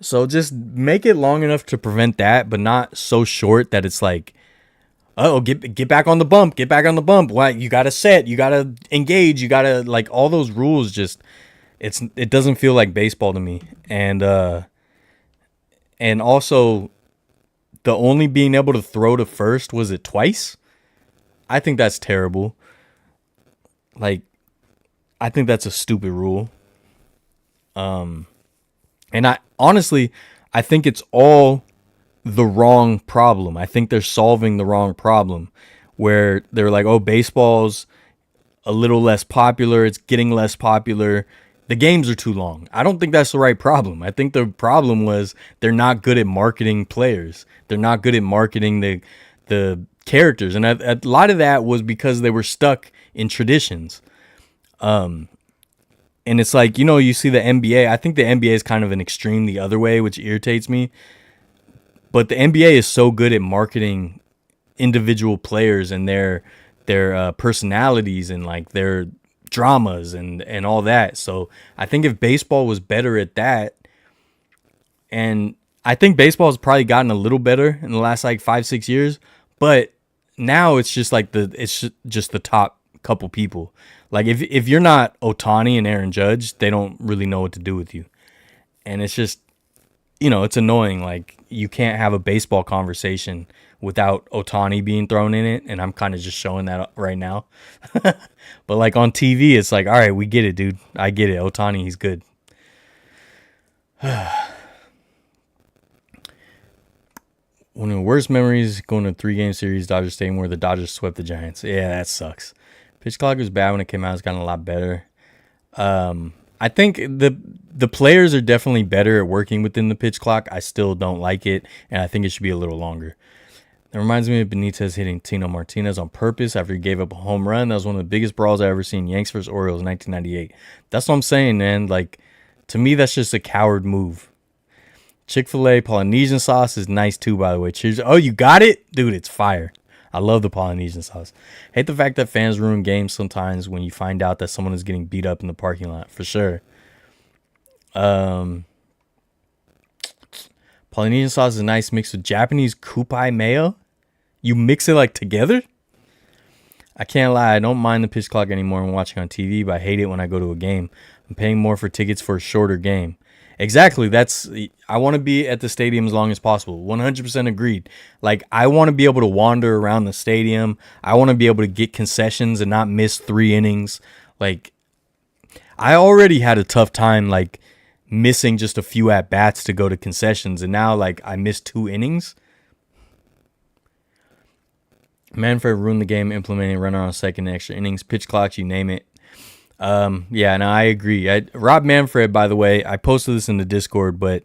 So just make it long enough to prevent that, but not so short that it's like, oh, get back on the bump. Get back on the bump. Why? You got to set. You got to engage. You got to, like, all those rules just, it doesn't feel like baseball to me. And also, the only being able to throw to first, was it twice? I think that's terrible. Like, I think that's a stupid rule. And I think it's all the wrong problem. I think they're solving the wrong problem, where they're like, oh, baseball's a little less popular. It's getting less popular. The games are too long. I don't think that's the right problem. I think the problem was they're not good at marketing players. They're not good at marketing the characters. And a lot of that was because they were stuck in traditions. And it's like, you know, you see the NBA. I think the NBA is kind of an extreme the other way, which irritates me. But the NBA is so good at marketing individual players and their their personalities and like their dramas and all that. So I think if baseball was better at that, and I think baseball has probably gotten a little better in the last like 5-6 years, but now it's just like it's just the top couple people. Like if you're not Otani and Aaron Judge, they don't really know what to do with you, and it's just, it's annoying. Like you can't have a baseball conversation without Otani being thrown in it, and I'm kind of just showing that right now. But like on TV, it's like, all right, we get it, dude. I get it. Otani, he's good. One of the worst memories going to a 3-game series, Dodger Stadium, where the Dodgers swept the Giants. Yeah, that sucks. Pitch clock was bad when it came out. It's gotten a lot better. I think the players are definitely better at working within the pitch clock. I still don't like it, and I think it should be a little longer. It reminds me of Benitez hitting Tino Martinez on purpose after he gave up a home run. That was one of the biggest brawls I ever seen. Yanks vs. Orioles, 1998. That's what I'm saying, man. Like, to me, that's just a coward move. Chick-fil-A Polynesian sauce is nice too, by the way. Cheers. Oh, you got it? Dude, it's fire. I love the Polynesian sauce. Hate the fact that fans ruin games sometimes when you find out that someone is getting beat up in the parking lot, for sure. Polynesian sauce is a nice mix with Japanese kupai mayo. You mix it like together? I can't lie, I don't mind the pitch clock anymore when watching on TV, but I hate it when I go to a game. I'm paying more for tickets for a shorter game. Exactly. I want to be at the stadium as long as possible. 100% agreed. Like, I want to be able to wander around the stadium. I want to be able to get concessions and not miss 3 innings. Like, I already had a tough time, like, missing just a few at-bats to go to concessions. And now, like, I missed 2 innings. Manfred ruined the game implementing runner on second extra innings, pitch clocks, you name it. Yeah, no, I agree. Rob Manfred, by the way, I posted this in the Discord, but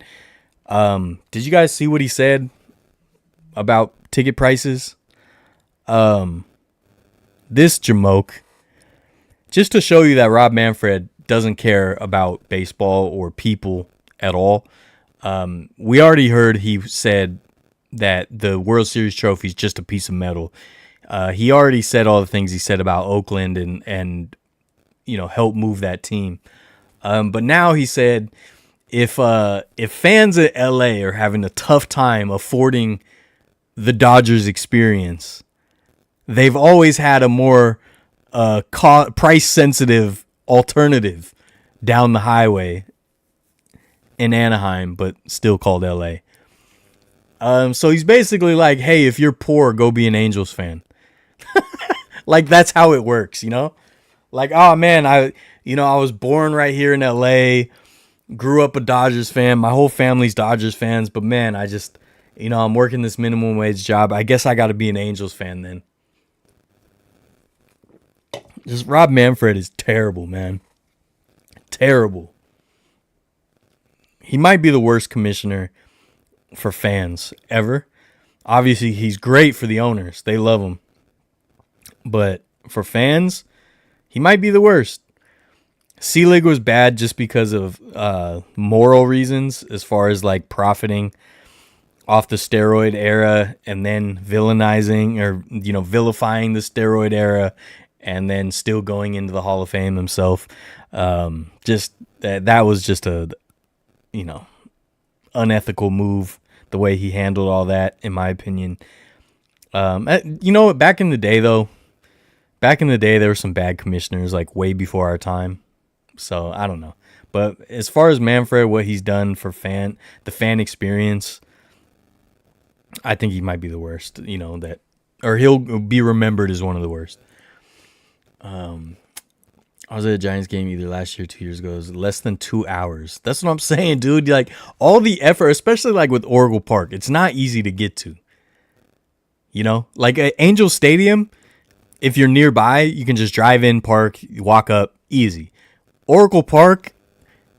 did you guys see what he said about ticket prices? This jamoke, just to show you that Rob Manfred doesn't care about baseball or people at all. We already heard he said that the World Series trophy is just a piece of metal. He already said all the things he said about Oakland and help move that team. But now he said if fans at LA are having a tough time affording the Dodgers experience, they've always had a more price sensitive alternative down the highway in Anaheim, but still called LA. So he's basically like, hey, if you're poor, go be an Angels fan. Like, that's how it works, Like, oh man, I was born right here in LA, grew up a Dodgers fan. My whole family's Dodgers fans, but man, I just, I'm working this minimum wage job. I guess I got to be an Angels fan then. Just Rob Manfred is terrible, man. Terrible. He might be the worst commissioner for fans ever. Obviously, he's great for the owners. They love him. But for fans, he might be the worst. C-League was bad just because of moral reasons, as far as like profiting off the steroid era and then villainizing or vilifying the steroid era and then still going into the Hall of Fame himself. Just that was just a unethical move, the way he handled all that, in my opinion. Back in the day there were some bad commissioners, like way before our time. So I don't know. But as far as Manfred, what he's done for the fan experience, I think he might be the worst, or he'll be remembered as one of the worst. I was at a Giants game either last year or 2 years ago. It was less than 2 hours. That's what I'm saying, dude. Like, all the effort, especially like with Oracle Park, it's not easy to get to. Like at Angel Stadium, if you're nearby, you can just drive in, park, walk up, easy. Oracle Park,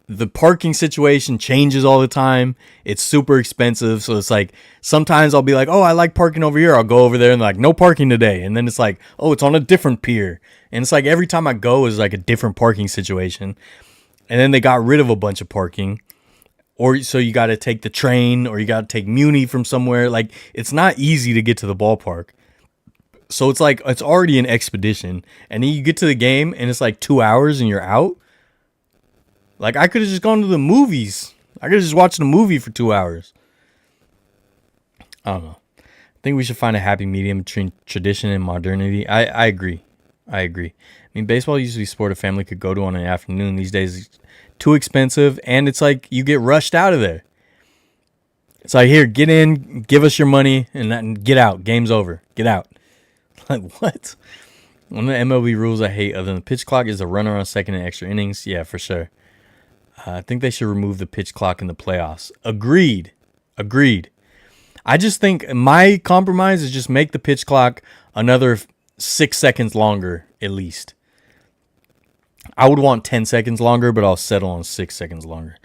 the parking situation changes all the time. It's super expensive. So it's like, sometimes I'll be like, oh, I like parking over here. I'll go over there and like, no parking today. And then it's like, oh, it's on a different pier. And it's like every time I go is like a different parking situation. And then they got rid of a bunch of parking. Or so you got to take the train or you got to take Muni from somewhere. Like, it's not easy to get to the ballpark. So it's like it's already an expedition, and then you get to the game and it's like 2 hours and you're out. Like I could have just gone to the movies. I could have just watched a movie for 2 hours. I don't know. I think we should find a happy medium between tradition and modernity. I agree. I agree. I mean, baseball used to be a sport a family could go to on an afternoon. These days, it's too expensive, and it's like you get rushed out of there. It's like, here, get in, give us your money, and then get out. Game's over. Get out. Like, what? One of the MLB rules I hate other than the pitch clock is a runner on second in extra innings. Yeah, for sure. I think they should remove the pitch clock in the playoffs. Agreed. Agreed. I just think my compromise is just make the pitch clock another 6 seconds longer, at least. I would want 10 seconds longer, but I'll settle on 6 seconds longer.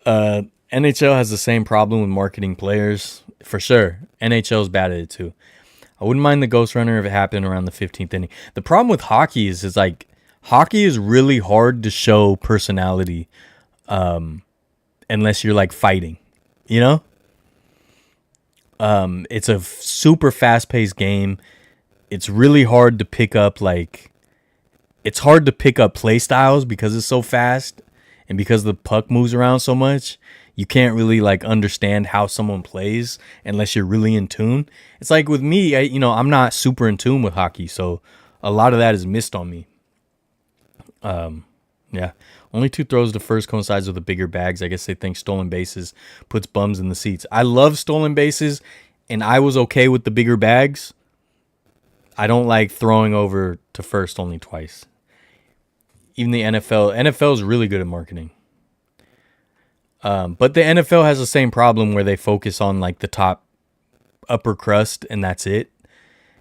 NHL has the same problem with marketing players, for sure. NHL's bad at it too. I wouldn't mind the Ghost Runner if it happened around the 15th inning. The problem with hockey is like, hockey is really hard to show personality unless you're like fighting, you know? It's a super fast-paced game. It's really hard to pick up it's hard to pick up play styles because it's so fast and because the puck moves around so much. You can't really like understand how someone plays unless you're really in tune. It's like with me, I'm not super in tune with hockey, so a lot of that is missed on me. Yeah. Only 2 throws to first coincides with the bigger bags. I guess they think stolen bases puts bums in the seats. I love stolen bases, and I was okay with the bigger bags. I don't like throwing over to first only twice. Even the NFL is really good at marketing. But the NFL has the same problem where they focus on like the top upper crust, and that's it.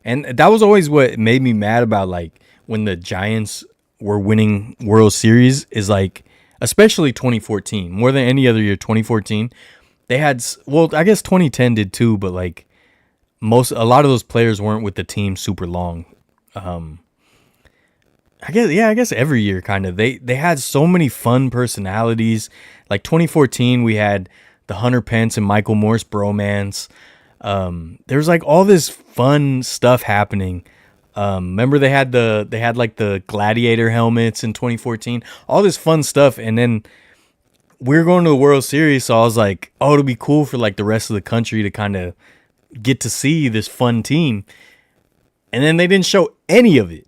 And that was always what made me mad about like when the Giants were winning World Series is like, especially 2014, more than any other year, 2014, they had, well, I guess 2010 did too, but like a lot of those players weren't with the team super long. I guess every year kind of, they had so many fun personalities. Like 2014, we had the Hunter Pence and Michael Morse bromance. There was like all this fun stuff happening. Remember they had like the gladiator helmets in 2014, all this fun stuff. And then we were going to the World Series. So I was like, oh, it'll be cool for like the rest of the country to kind of get to see this fun team. And then they didn't show any of it.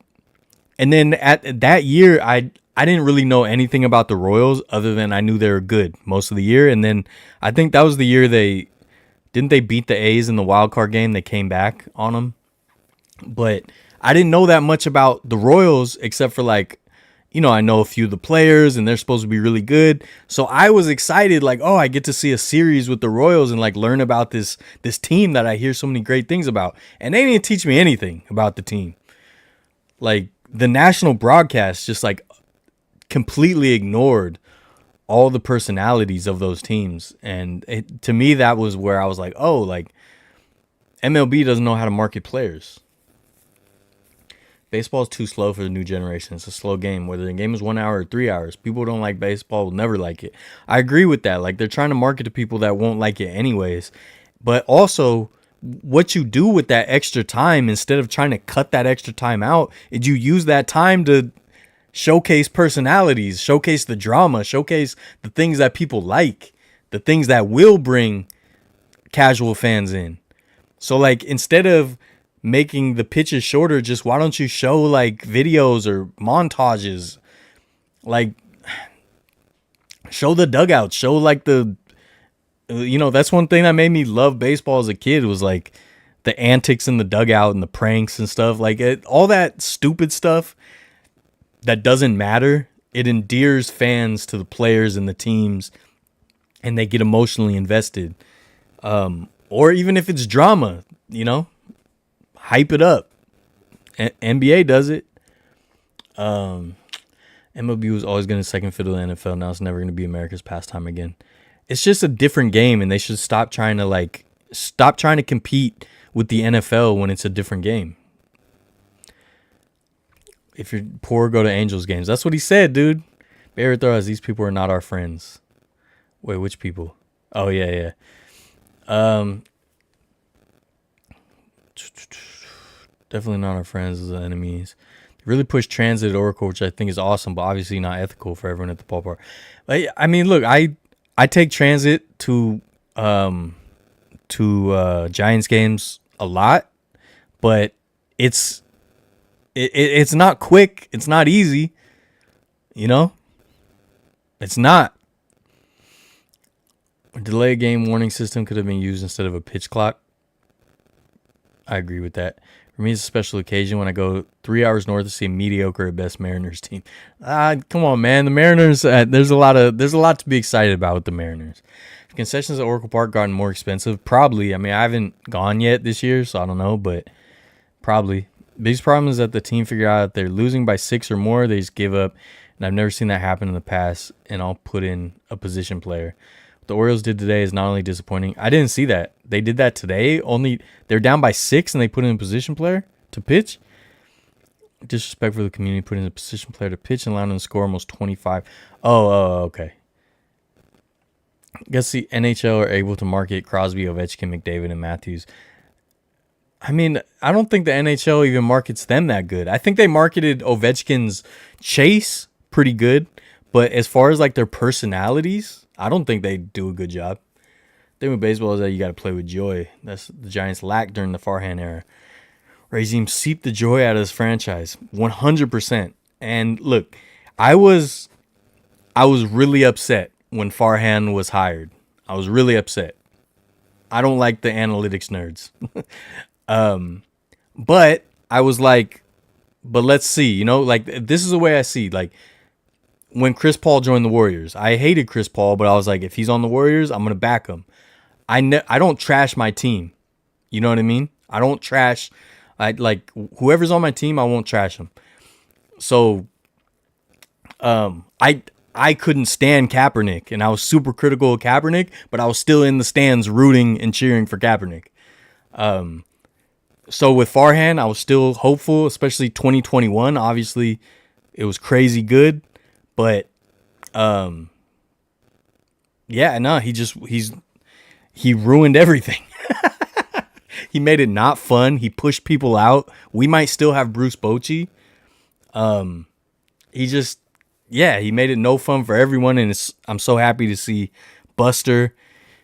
And then at that year, I didn't really know anything about the Royals other than I knew they were good most of the year. And then I think that was the year they beat the A's in the wild card game. They came back on them. But I didn't know that much about the Royals except for like, I know a few of the players and they're supposed to be really good. So I was excited like, oh, I get to see a series with the Royals and like learn about this team that I hear so many great things about. And they didn't teach me anything about the team. Like the national broadcast just like completely ignored all the personalities of those teams. And to me, that was where I was like, oh, like MLB doesn't know how to market players. Baseball is too slow for the new generation. It's a slow game. Whether the game is 1 hour or 3 hours, people who don't like baseball will never like it. I agree with that. Like they're trying to market to people that won't like it anyways. But also what you do with that extra time, instead of trying to cut that extra time out, is you use that time to showcase personalities, showcase the drama, showcase the things that people like, the things that will bring casual fans in. So like instead of making the pitches shorter, just why don't you show like videos or montages, like show the dugouts, show like that's one thing that made me love baseball as a kid, was like the antics in the dugout and the pranks and stuff, like all that stupid stuff that doesn't matter. It endears fans to the players and the teams, and they get emotionally invested. Or even if it's drama, hype it up. NBA does it. MLB was always going to second fiddle to the NFL. Now it's never going to be America's pastime again. It's just a different game, and they should stop trying to compete with the NFL when it's a different game. If you're poor, go to Angels games. That's what he said, dude. Barrett Throws, these people are not our friends. Wait, which people? Oh, yeah. Definitely not our friends as enemies. They really push transit at Oracle, which I think is awesome, but obviously not ethical for everyone at the ballpark. But, I mean, look, I take transit to Giants games a lot, but it's it's not quick. It's not easy. You know, it's not. A delay game warning system could have been used instead of a pitch clock. I agree with that. For me, it's a special occasion when I go 3 hours north to see a mediocre at best Mariners team. Come on, man. The Mariners. There's a lot to be excited about with the Mariners. Have concessions at Oracle Park gotten more expensive? Probably. I mean, I haven't gone yet this year, so I don't know, but probably. Biggest problem is that the team figure out if they're losing by 6 or more, they just give up. And I've never seen that happen in the past. And I'll put in a position player. The Orioles did today is not only disappointing. I didn't see that. They did that today. Only they're down by 6 and they put in a position player to pitch. Disrespect for the community, putting in a position player to pitch and allowing them to score almost 25. Okay. I guess the NHL are able to market Crosby, Ovechkin, McDavid, and Matthews. I mean, I don't think the NHL even markets them that good. I think they marketed Ovechkin's chase pretty good, but as far as like their personalities, I don't think they do a good job. The thing with baseball is that you got to play with joy. That's the Giants lacked during the Farhan era. Razim seeped the joy out of this franchise, 100%. And look, I was really upset when Farhan was hired. I was really upset. I don't like the analytics nerds. But I was like, but let's see, you know, like this is the way I see, like when Chris Paul joined the Warriors, I hated Chris Paul, but I was like, if he's on the Warriors, I'm going to back him. I don't trash my team. You know what I mean? I don't trash. I like whoever's on my team, I won't trash them. So, I couldn't stand Kaepernick, and I was super critical of Kaepernick, but I was still in the stands rooting and cheering for Kaepernick. So with Farhan, I was still hopeful, especially 2021. Obviously, it was crazy good, but yeah, no, he ruined everything. He made it not fun. He pushed people out. We might still have Bruce Bochy. He made it no fun for everyone, and I'm so happy to see Buster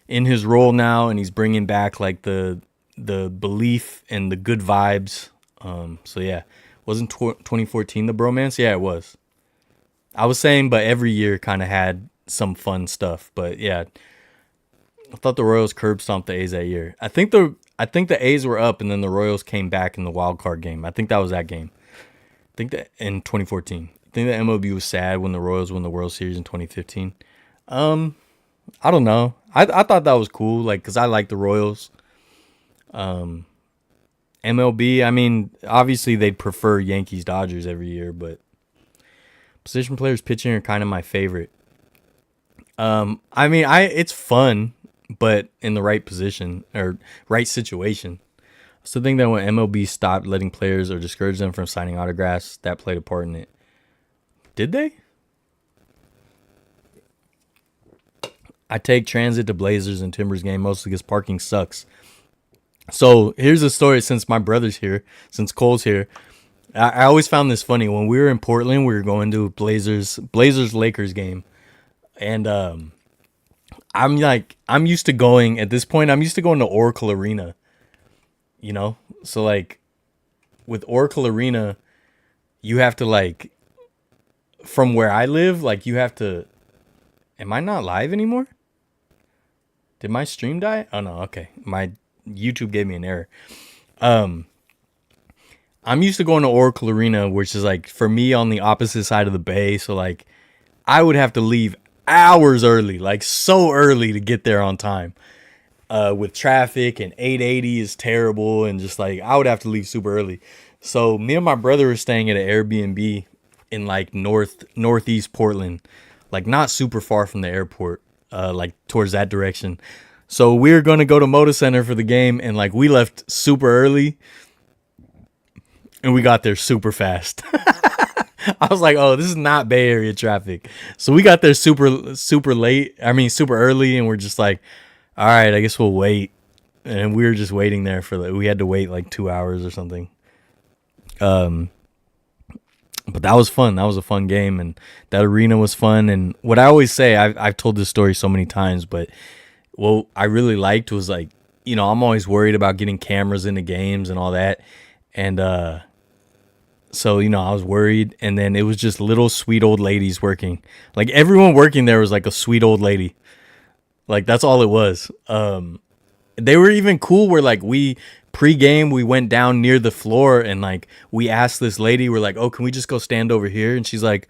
in his role now, and he's bringing back like the belief and the good vibes. So yeah, wasn't 2014 the bromance? Yeah, it was. I was saying, but every year kind of had some fun stuff. But yeah, I thought the Royals curb stomped the A's that year. I think the A's were up, and then the Royals came back in the wild card game. I think that was that game. I think that in 2014. I think the MLB was sad when the Royals won the World Series in 2015. I don't know. I thought that was cool, like, because I like the Royals. MLB, I mean, obviously they'd prefer Yankees Dodgers every year, but position players pitching are kind of my favorite. I mean, it's fun, but in the right position or right situation. I still think that when MLB stopped letting players or discouraged them from signing autographs, that played a part in it. Did they? I take transit to Blazers and Timbers game mostly because parking sucks. So here's a story since my brother's here, since Cole's here. I always found this funny. When we were in Portland, we were going to Blazers-Lakers game. And I'm used to going, at this point, I'm used to going to Oracle Arena. You know? So, like, with Oracle Arena, you have to, like, from where I live, like, you have to... Am I not live anymore? Did my stream die? Oh, no, okay. My YouTube gave me an error. I'm used to going to Oracle Arena, which is, like, for me, on the opposite side of the bay. So, like, I would have to leave hours early, like, so early to get there on time. With traffic, and 880 is terrible, and just, like, I would have to leave super early. So, me and my brother were staying at an Airbnb in, like, northeast Portland. Like, not super far from the airport, like, towards that direction. So, we were going to go to Moda Center for the game, and, like, we left super early. And we got there super fast. I was like, oh, this is not Bay Area traffic. So we got there super early. And we're just like, all right, I guess we'll wait. And we were just waiting there we had to wait like 2 hours or something. But that was fun. That was a fun game, and that arena was fun. And what I always say, I've told this story so many times, but what I really liked was like, I'm always worried about getting cameras into games and all that, and so I was worried, and then it was just little sweet old ladies working. Like everyone working there was like a sweet old lady. Like that's all it was. They were even cool where like we pre-game we went down near the floor and like we asked this lady, we're like, oh, can we just go stand over here? And she's like,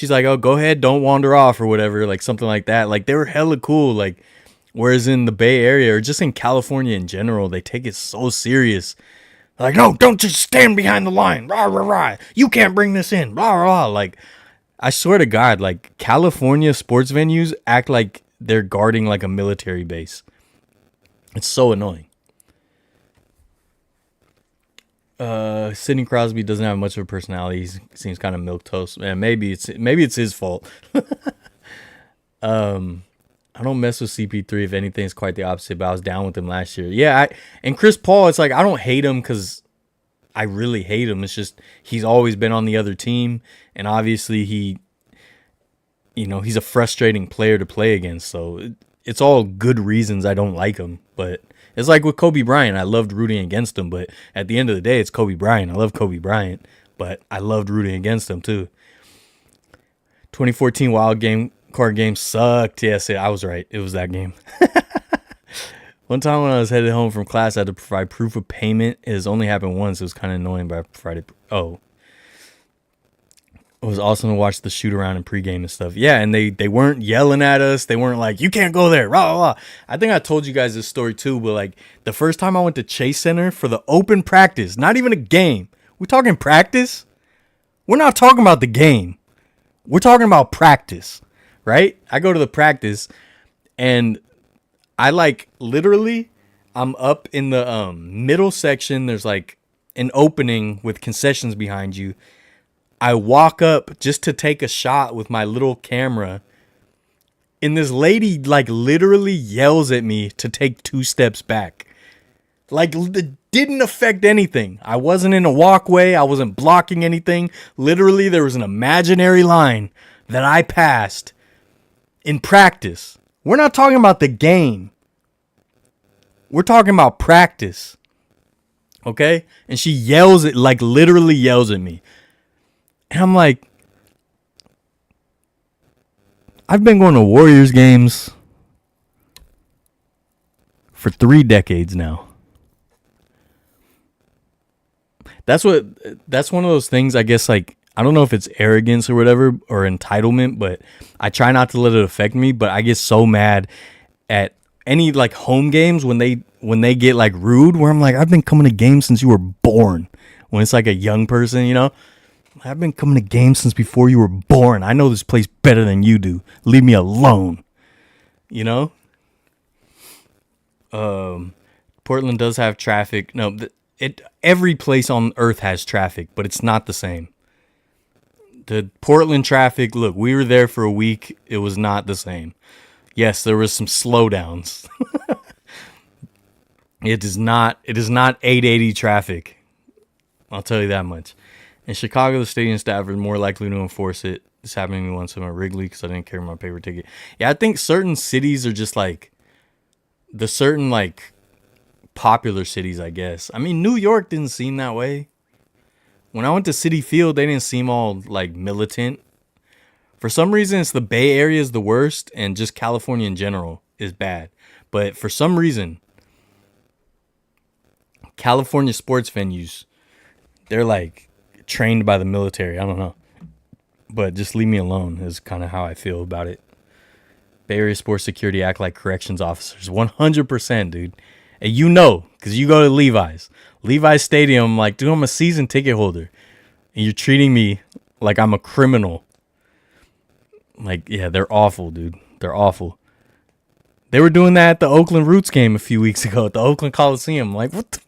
oh, go ahead, don't wander off or whatever, like something like that. Like they were hella cool. Like whereas in the Bay Area or just in California in general, they take it so serious. Like, no, don't just stand behind the line. Rah, rah, rah. You can't bring this in. Rah, rah. Like, I swear to God, like California sports venues act like they're guarding like a military base. It's so annoying. Sidney Crosby doesn't have much of a personality. He seems kind of milquetoast. Man, maybe it's his fault. I don't mess with CP3. If anything, it's quite the opposite. But I was down with him last year. Yeah, and Chris Paul, it's like I don't hate him because I really hate him. It's just he's always been on the other team, and obviously he's a frustrating player to play against. So it's all good reasons I don't like him. But it's like with Kobe Bryant. I loved rooting against him, but at the end of the day, it's Kobe Bryant. I love Kobe Bryant, but I loved rooting against him too. 2014 Wild Card game sucked. Yes, I was right. It was that game. One time when I was headed home from class, I had to provide proof of payment. It has only happened once. It was kind of annoying, but I provided. Oh. It was awesome to watch the shoot around and pregame and stuff. Yeah, and they weren't yelling at us. They weren't like, you can't go there. Rah, rah, rah. I think I told you guys this story too, but like the first time I went to Chase Center for the open practice, not even a game. We're talking practice? We're not talking about the game. We're talking about practice, right? I go to the practice and I like literally I'm up in the middle section. There's like an opening with concessions behind you. I walk up just to take a shot with my little camera. And this lady like literally yells at me to take 2 steps back. Like it didn't affect anything. I wasn't in a walkway. I wasn't blocking anything. Literally there was an imaginary line that I passed in practice. We're not talking about the game. We're talking about practice. Okay? And she yells at, like literally yells at me. And I'm like, I've been going to Warriors games for 3 decades now. That's one of those things, I guess, like, I don't know if it's arrogance or whatever, or entitlement, but I try not to let it affect me, but I get so mad at any, like, home games when they get, like, rude, where I'm like, I've been coming to games since you were born. When it's, like, a young person, I've been coming to games since before you were born. I know this place better than you do. Leave me alone. Portland does have traffic. No, every place on earth has traffic, but it's not the same. The Portland traffic, look, we were there for a week. It was not the same. Yes, there was some slowdowns. It is not 880 traffic. I'll tell you that much. In Chicago, the stadium staff are more likely to enforce it. This happened to me once in my Wrigley because I didn't carry my paper ticket. Yeah, I think certain cities are just like the certain like popular cities, I guess. I mean, New York didn't seem that way. When I went to Citi Field, they didn't seem all like militant. For some reason, it's the Bay Area is the worst, and just California in general is bad. But for some reason, California sports venues, they're like trained by the military. I don't know. But just leave me alone is kind of how I feel about it. Bay Area sports security act like corrections officers. 100%, dude. And because you go to Levi's. Levi's Stadium, like, dude, I'm a season ticket holder. And you're treating me like I'm a criminal. Like, yeah, they're awful, dude. They're awful. They were doing that at the Oakland Roots game a few weeks ago at the Oakland Coliseum. Like, what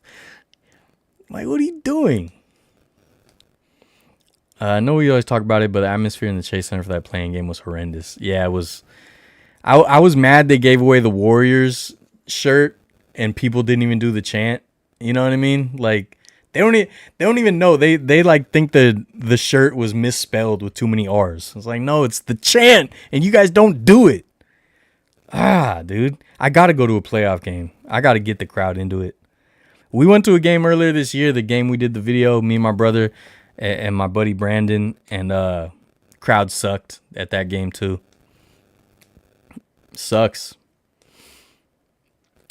are you doing? I know we always talk about it, but the atmosphere in the Chase Center for that playing game was horrendous. Yeah, it was. I was mad they gave away the Warriors shirt and people didn't even do the chant. You know what I mean? Like, They don't even know. They like think the shirt was misspelled with too many R's. It's like, no, it's the chant, and you guys don't do it. Dude, I gotta go to a playoff game. I gotta get the crowd into it. We went to a game earlier this year. The game we did the video, me and my brother and my buddy Brandon, and crowd sucked at that game too. Sucks.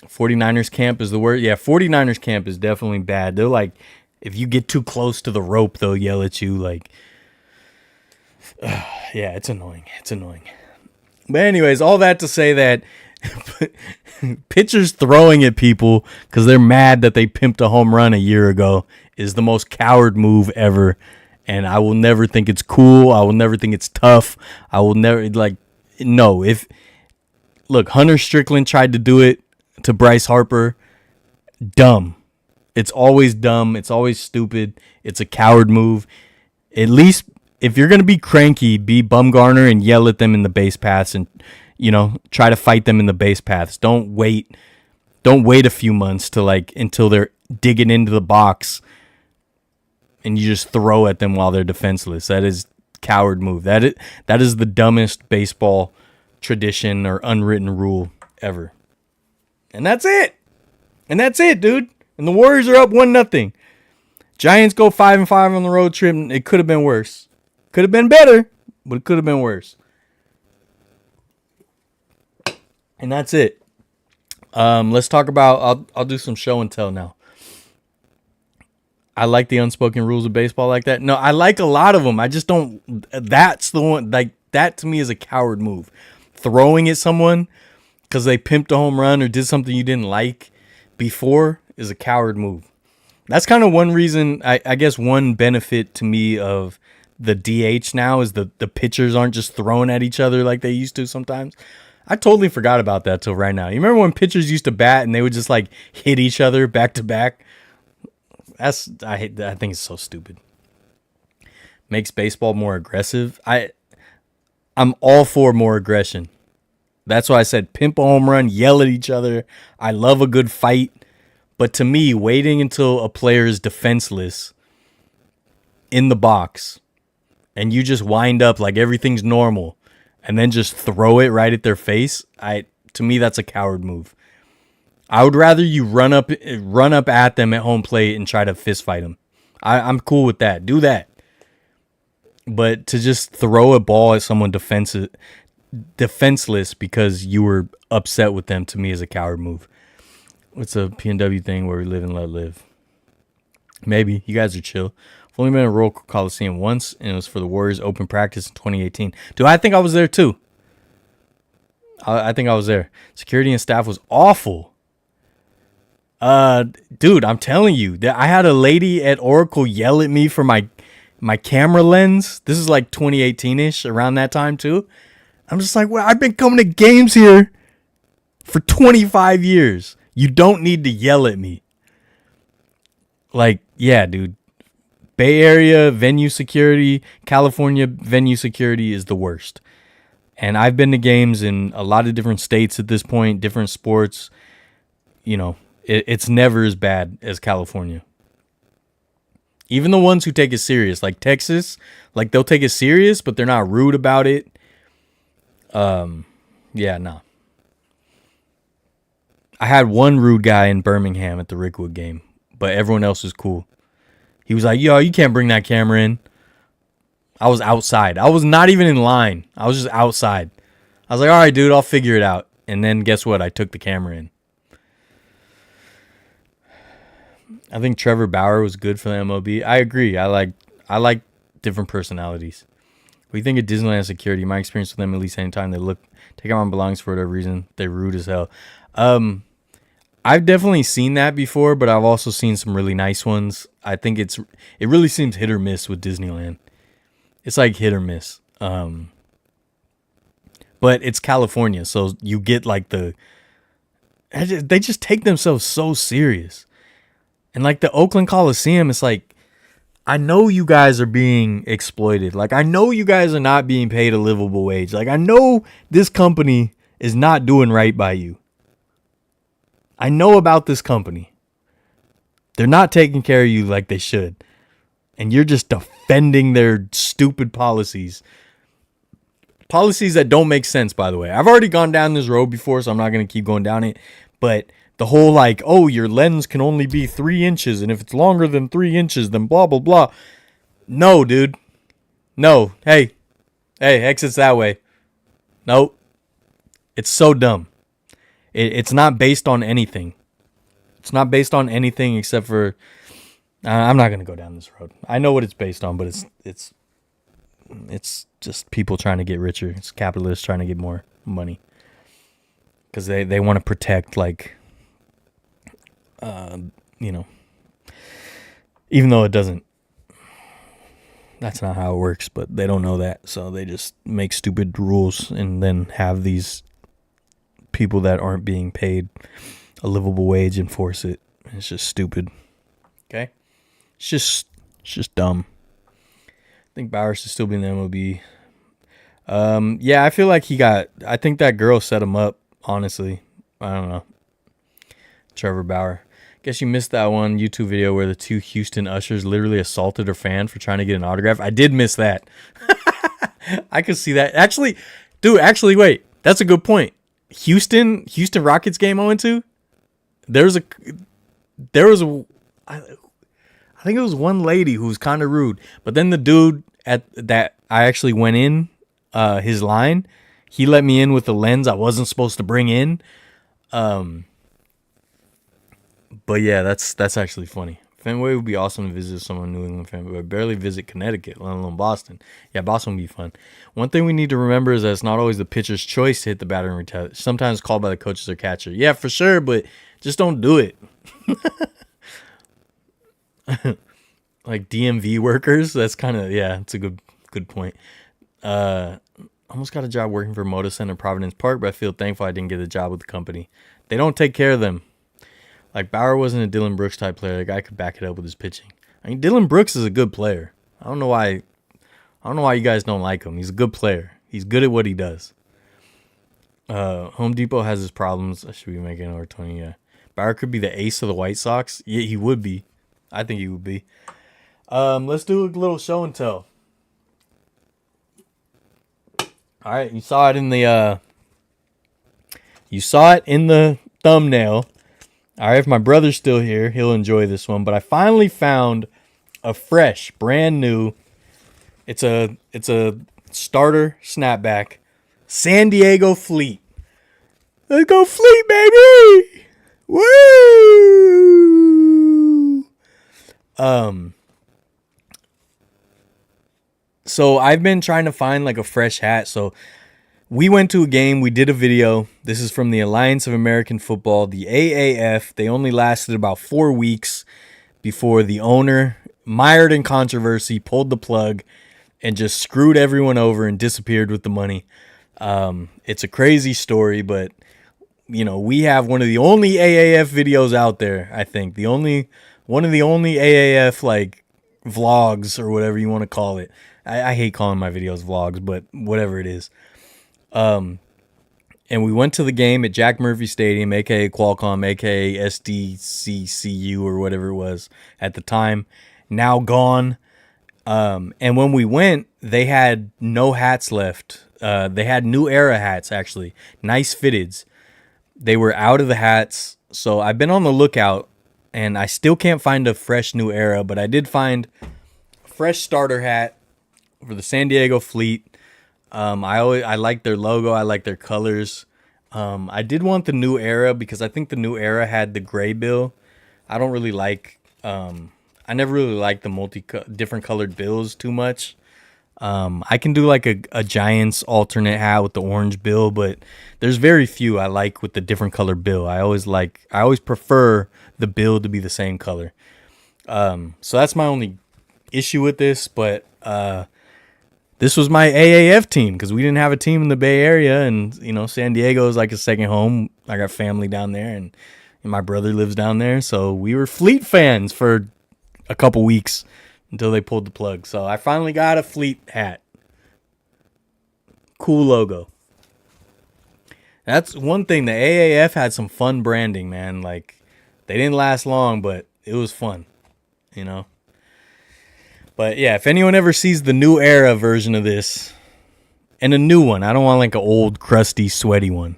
49ers camp is the word. Yeah, 49ers camp is definitely bad. They're like, if you get too close to the rope, they'll yell at you. Like, yeah, it's annoying. It's annoying. But anyways, all that to say that pitchers throwing at people because they're mad that they pimped a home run a year ago is the most coward move ever. And I will never think it's cool. I will never think it's tough. I will never, like, no. Look, Hunter Strickland tried to do it to Bryce Harper. Dumb. It's always dumb. It's always stupid. It's a coward move. At least if you're going to be cranky, be Bumgarner and yell at them in the base paths and, try to fight them in the base paths. Don't wait a few months to until they're digging into the box and you just throw at them while they're defenseless. That is coward move. That is the dumbest baseball tradition or unwritten rule ever. And that's it. And that's it, dude. And the Warriors are up 1-0. Giants go 5-5 on the road trip. It could have been worse. Could have been better, but it could have been worse. And that's it. Let's talk about. I'll do some show and tell now. I like the unspoken rules of baseball like that. No, I like a lot of them. I just don't. That's the one. Like, that to me is a coward move. Throwing at someone because they pimped a home run or did something you didn't like before is a coward move. That's kind of one reason, I guess one benefit to me of the DH now is the pitchers aren't just throwing at each other like they used to sometimes. I totally forgot about that till right now. You remember when pitchers used to bat and they would just like hit each other back to back? I think it's so stupid. Makes baseball more aggressive. I'm all for more aggression. That's why I said pimp a home run, yell at each other. I love a good fight. But to me, waiting until a player is defenseless in the box and you just wind up like everything's normal and then just throw it right at their face, to me, that's a coward move. I would rather you run up at them at home plate and try to fist fight them. I'm cool with that. Do that. But to just throw a ball at someone defenseless because you were upset with them, to me, is a coward move. It's a PNW thing where we live and let live. Maybe. You guys are chill. I've only been at Royal Coliseum once, and it was for the Warriors open practice in 2018. Dude, I think I was there too. I think I was there. Security and staff was awful. Dude, I'm telling you, I had a lady at Oracle yell at me for my camera lens. This is like 2018-ish, around that time too. I'm just like, well, I've been coming to games here for 25 years. You don't need to yell at me. Like, yeah, dude. Bay Area venue security, California venue security is the worst. And I've been to games in a lot of different states at this point, different sports. It's never as bad as California. Even the ones who take it serious, like Texas, like they'll take it serious, but they're not rude about it. Yeah, no. I had one rude guy in Birmingham at the Rickwood game, but everyone else was cool. He was like, yo, you can't bring that camera in. I was outside. I was not even in line. I was just outside. I was like, all right, dude, I'll figure it out. And then guess what? I took the camera in. I think Trevor Bauer was good for the MLB. I agree. I like different personalities. What do you think of Disneyland security? My experience with them, at least anytime they take out my belongings for whatever reason, they're rude as hell. I've definitely seen that before, but I've also seen some really nice ones. I think it really seems hit or miss with Disneyland. It's like hit or miss. But it's California, so you get like they just take themselves so serious. And like the Oakland Coliseum, it's like, I know you guys are being exploited. Like, I know you guys are not being paid a livable wage. Like, I know this company is not doing right by you. I know about this company. They're not taking care of you like they should. And you're just defending their stupid policies. Policies that don't make sense, by the way. I've already gone down this road before, so I'm not going to keep going down it. But the whole like, oh, your lens can only be 3 inches, and if it's longer than 3 inches, then blah, blah, blah. No, dude. No. Hey, exits that way. Nope. It's so dumb. It's not based on anything. It's not based on anything except for... I'm not going to go down this road. I know what it's based on, but it's just people trying to get richer. It's capitalists trying to get more money. Because they want to protect, like, you know, even though it doesn't. That's not how it works, but they don't know that. So they just make stupid rules and then have these people that aren't being paid a livable wage enforce it. It's just stupid. Okay? It's just dumb. I think Bauer should still be in the MLB. Yeah, I feel like I think that girl set him up, honestly. I don't know. Trevor Bauer. Guess you missed that one YouTube video where the 2 Houston ushers literally assaulted a fan for trying to get an autograph. I did miss that. I could see that. Actually, wait. That's a good point. Houston Rockets game I went to. There was I think it was one lady who was kind of rude, but then the dude at that I actually went in his line, he let me in with a lens I wasn't supposed to bring in. But yeah, that's actually funny. Fenway would be awesome to visit someone New England fan, but I barely visit Connecticut, let alone Boston. Yeah, Boston would be fun. One thing we need to remember is that it's not always the pitcher's choice to hit the batter and retaliate. Sometimes called by the coaches or catcher. Yeah, for sure, but just don't do it. Like DMV workers, that's kind of, yeah, it's a good point. Almost got a job working for Moda Center Providence Park, but I feel thankful I didn't get a job with the company. They don't take care of them. Like, Bauer wasn't a Dylan Brooks type player. The guy could back it up with his pitching. I mean, Dylan Brooks is a good player. I don't know why you guys don't like him. He's a good player. He's good at what he does. Home Depot has his problems. I should be making over 20, yeah. Bauer could be the ace of the White Sox. Yeah, he would be. I think he would be. Let's do a little show and tell. All right, you saw it in the thumbnail. All right, if my brother's still here, he'll enjoy this one. But I finally found a fresh, brand new. It's a starter snapback, San Diego Fleet. Let's go Fleet, baby! Woo! So I've been trying to find like a fresh hat. So we went to a game. We did a video. This is from the Alliance of American Football, the AAF. They only lasted about 4 weeks before the owner, mired in controversy, pulled the plug and just screwed everyone over and disappeared with the money. It's a crazy story, but you know, we have one of the only AAF videos out there, I think. One of the only AAF like vlogs or whatever you want to call it. I hate calling my videos vlogs, but whatever it is. And we went to the game at Jack Murphy Stadium, aka Qualcomm, aka SDCCU or whatever it was at the time. Now gone. And when we went, they had no hats left. They had New Era hats, actually. Nice fitteds. They were out of the hats. So I've been on the lookout, and I still can't find a fresh New Era, but I did find a fresh starter hat for the San Diego Fleet. I like their logo. I like their colors. I did want the New Era because I think the New Era had the gray bill. I don't really like, I never really liked the different colored bills too much. I can do like a Giants alternate hat with the orange bill, but there's very few I like with the different color bill. I always prefer the bill to be the same color. So that's my only issue with this, but, this was my AAF team because we didn't have a team in the Bay Area, and you know San Diego is like a second home. I got family down there, and my brother lives down there, so we were Fleet fans for a couple weeks until they pulled the plug. So I finally got a Fleet hat. Cool logo. That's one thing. The AAF had some fun branding, man. Like they didn't last long, but it was fun, you know. But yeah, if anyone ever sees the new era version of this, and a new one, I don't want like an old, crusty, sweaty one.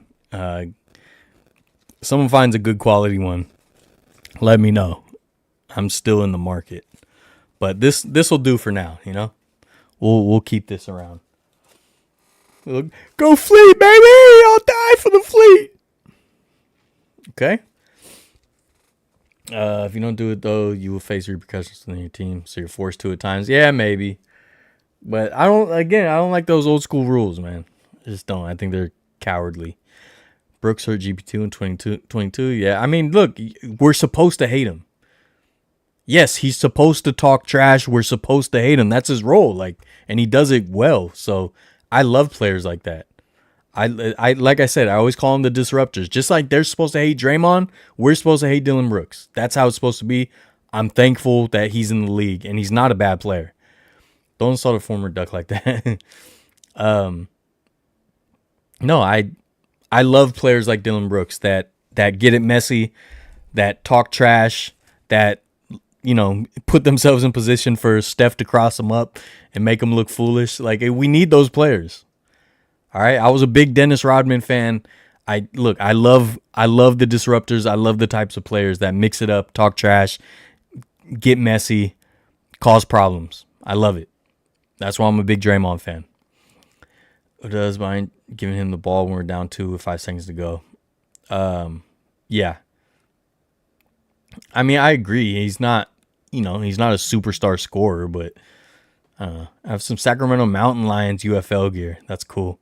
Someone finds a good quality one, let me know. I'm still in the market, but this will do for now. You know, we'll keep this around. Go Fleet, baby! I'll die for the Fleet. Okay. If you don't do it though, you will face repercussions on your team, so you're forced to at times. Yeah, maybe. But I don't. Again, I don't like those old school rules, man. I just don't. I think they're cowardly. Brooks hurt GP2 in 22. Yeah, I mean, look, we're supposed to hate him. Yes, he's supposed to talk trash. We're supposed to hate him. That's his role. Like, and he does it well. So I love players like that. I like I said, I always call them the disruptors. Just like they're supposed to hate Draymond, we're supposed to hate Dylan Brooks. That's how it's supposed to be. I'm thankful that he's in the league, and he's not a bad player. Don't insult a former Duck like that. No, I love players like Dylan Brooks that get it messy, that talk trash, that put themselves in position for Steph to cross them up and make them look foolish. Like, we need those players. All right, I was a big Dennis Rodman fan. I love the disruptors. I love the types of players that mix it up, talk trash, get messy, cause problems. I love it. That's why I'm a big Draymond fan. Who does mind giving him the ball when we're down 2 with 5 seconds to go? Yeah. I mean, I agree. He's not a superstar scorer, but I have some Sacramento Mountain Lions UFL gear. That's cool.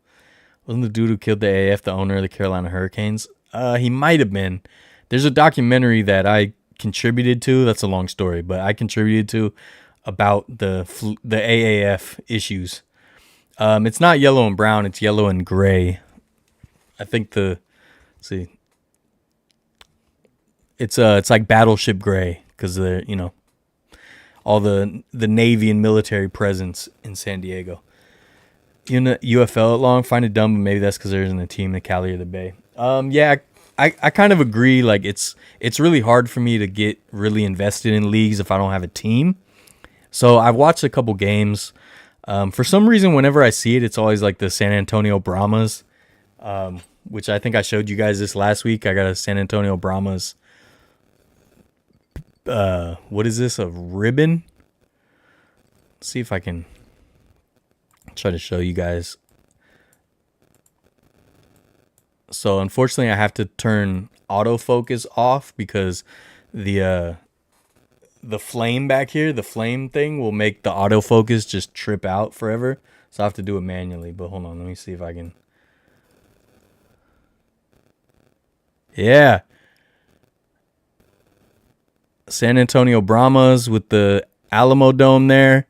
Wasn't the dude who killed the AF the owner of the Carolina Hurricanes? He might have been. There's a documentary that I contributed to. That's a long story, but I contributed to about the AAF issues. It's not yellow and brown. It's yellow and gray. I think let's see. It's like battleship gray because all the Navy and military presence in San Diego. UFL long, find it dumb, but maybe that's because there isn't a team in the Cali or the Bay. Yeah, I kind of agree. Like, it's really hard for me to get really invested in leagues if I don't have a team. So I've watched a couple games. For some reason, whenever I see it, it's always like the San Antonio Brahmas, which I think I showed you guys this last week. I got a San Antonio Brahmas. What is this? A ribbon? Let's see if I can try to show you guys. So unfortunately, I have to turn autofocus off because the flame back here, the flame thing, will make the autofocus just trip out forever. So I have to do it manually. But hold on, let me see if I can. Yeah. San Antonio Brahmas with the Alamo Dome there.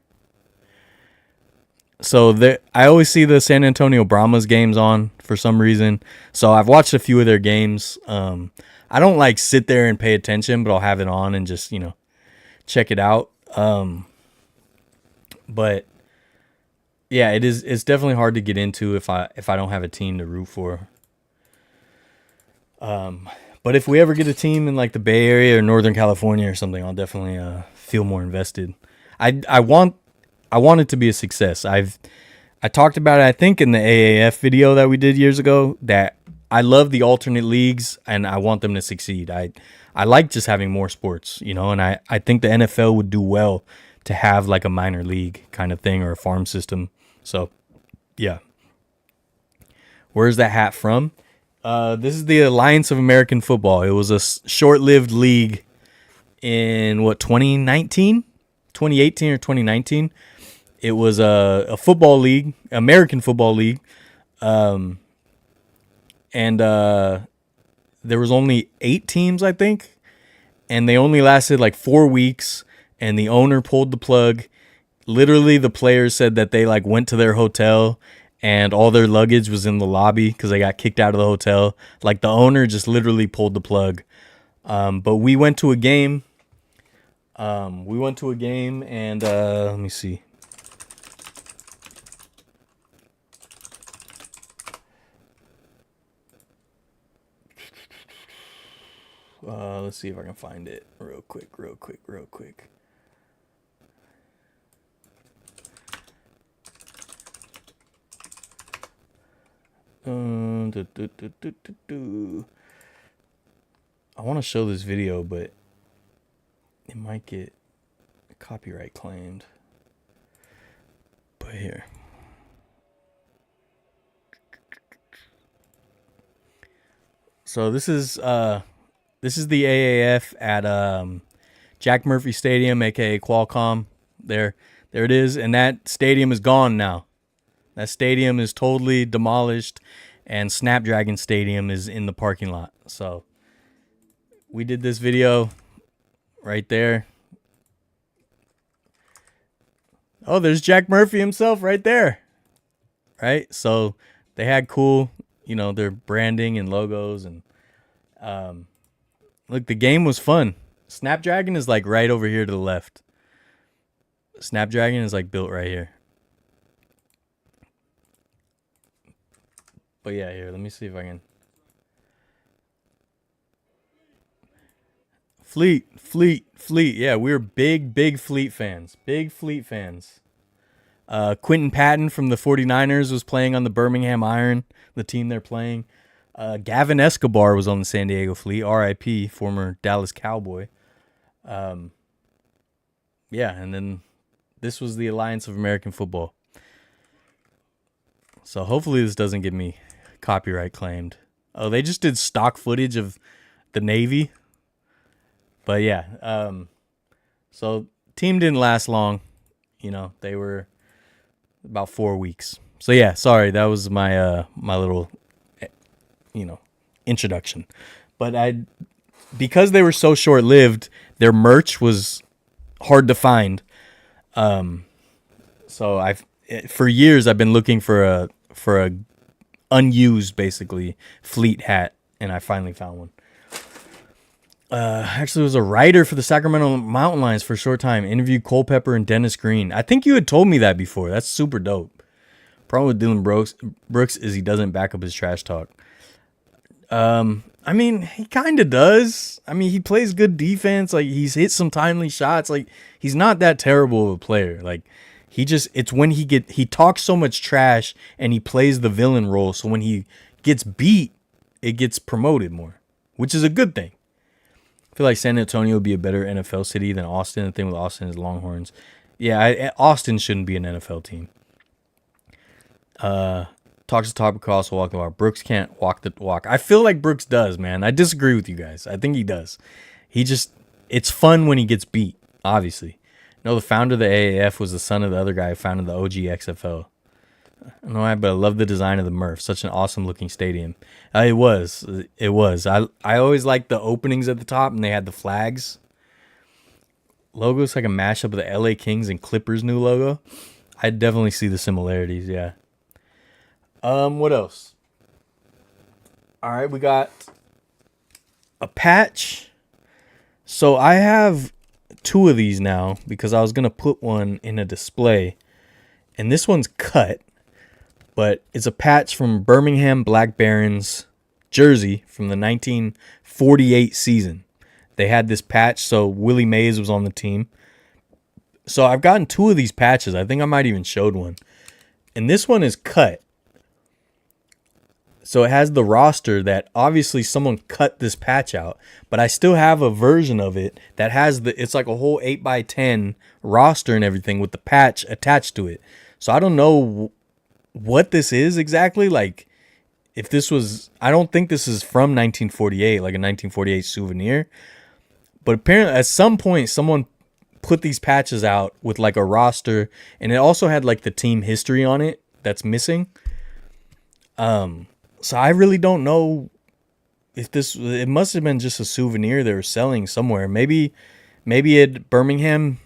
So I always see the San Antonio Brahmas games on for some reason. So I've watched a few of their games. I don't like sit there and pay attention, but I'll have it on and just, check it out. But yeah, it's definitely hard to get into if I don't have a team to root for. But if we ever get a team in like the Bay Area or Northern California or something, I'll definitely feel more invested. I want it to be a success. I talked about it, I think, in the AAF video that we did years ago, that I love the alternate leagues and I want them to succeed. I like just having more sports, and I think the NFL would do well to have like a minor league kind of thing or a farm system. So, yeah. Where's that hat from? This is the Alliance of American Football. It was a short-lived league in 2018 or 2019. It was a football league, American Football League, and there was only 8 teams, I think, and they only lasted like 4 weeks, and the owner pulled the plug. Literally, the players said that they like went to their hotel and all their luggage was in the lobby because they got kicked out of the hotel. Like, the owner just literally pulled the plug. But we went to a game. And let me see. Let's see if I can find it real quick. I want to show this video, but it might get copyright claimed. But here. So this is the AAF at Jack Murphy Stadium, aka Qualcomm. There it is, and that stadium is gone now. That stadium is totally demolished, and Snapdragon Stadium is in the parking lot. So we did this video right there. Oh, there's Jack Murphy himself right there. Right? So they had cool, their branding and logos, and look, the game was fun. Snapdragon is like right over here to the left. Snapdragon is like built right here. But yeah, here, let me see if I can. Fleet. Yeah, we're big Fleet fans. Quentin Patton from the 49ers was playing on the Birmingham Iron, the team they're playing. Gavin Escobar was on the San Diego Fleet, RIP, former Dallas Cowboy. Yeah, and then this was the Alliance of American Football. So hopefully this doesn't get me copyright claimed. Oh, they just did stock footage of the Navy. But yeah, so team didn't last long. They were about 4 weeks. So yeah, sorry, that was my my little introduction. But because they were so short-lived, their merch was hard to find. So for years I've been looking for a unused, basically, Fleet hat, and I finally found one. Actually was a writer for the Sacramento Mountain Lions for a short time. Interviewed Culpepper and Dennis Green. I think you had told me that before. That's super dope. Problem with Dylan Brooks is he doesn't back up his trash talk. I mean, he kind of does. I mean, he plays good defense. Like, he's hit some timely shots. Like, he's not that terrible of a player. Like, it's when he talks so much trash and he plays the villain role. So when he gets beat, it gets promoted more, which is a good thing. I feel like San Antonio would be a better NFL city than Austin. The thing with Austin is Longhorns. Yeah, Austin shouldn't be an NFL team. Talks the talk across the walk the walk. Brooks can't walk the walk. I feel like Brooks does, man. I disagree with you guys. I think he does. It's fun when he gets beat, obviously. The founder of the AAF was the son of the other guy who founded the OG XFL. I don't know why, but I love the design of the Murph. Such an awesome looking stadium. It was. I always liked the openings at the top, and they had the flags. Logo's like a mashup of the LA Kings and Clippers new logo. I definitely see the similarities, yeah. What else? All right, we got a patch. So I have 2 of these now because I was going to put one in a display. And this one's cut, but it's a patch from Birmingham Black Barons jersey from the 1948 season. They had this patch, so Willie Mays was on the team. So I've gotten 2 of these patches. I think I might even showed one. And this one is cut. So it has the roster that obviously someone cut this patch out, but I still have a version of it that has it's like a whole 8x10 roster and everything with the patch attached to it. So I don't know what this is exactly. Like, if this was, I don't think this is from 1948, like a 1948 souvenir. But apparently at some point someone put these patches out with like a roster, and it also had like the team history on it that's missing. So I really don't know if it must have been just a souvenir they were selling somewhere. Maybe at Birmingham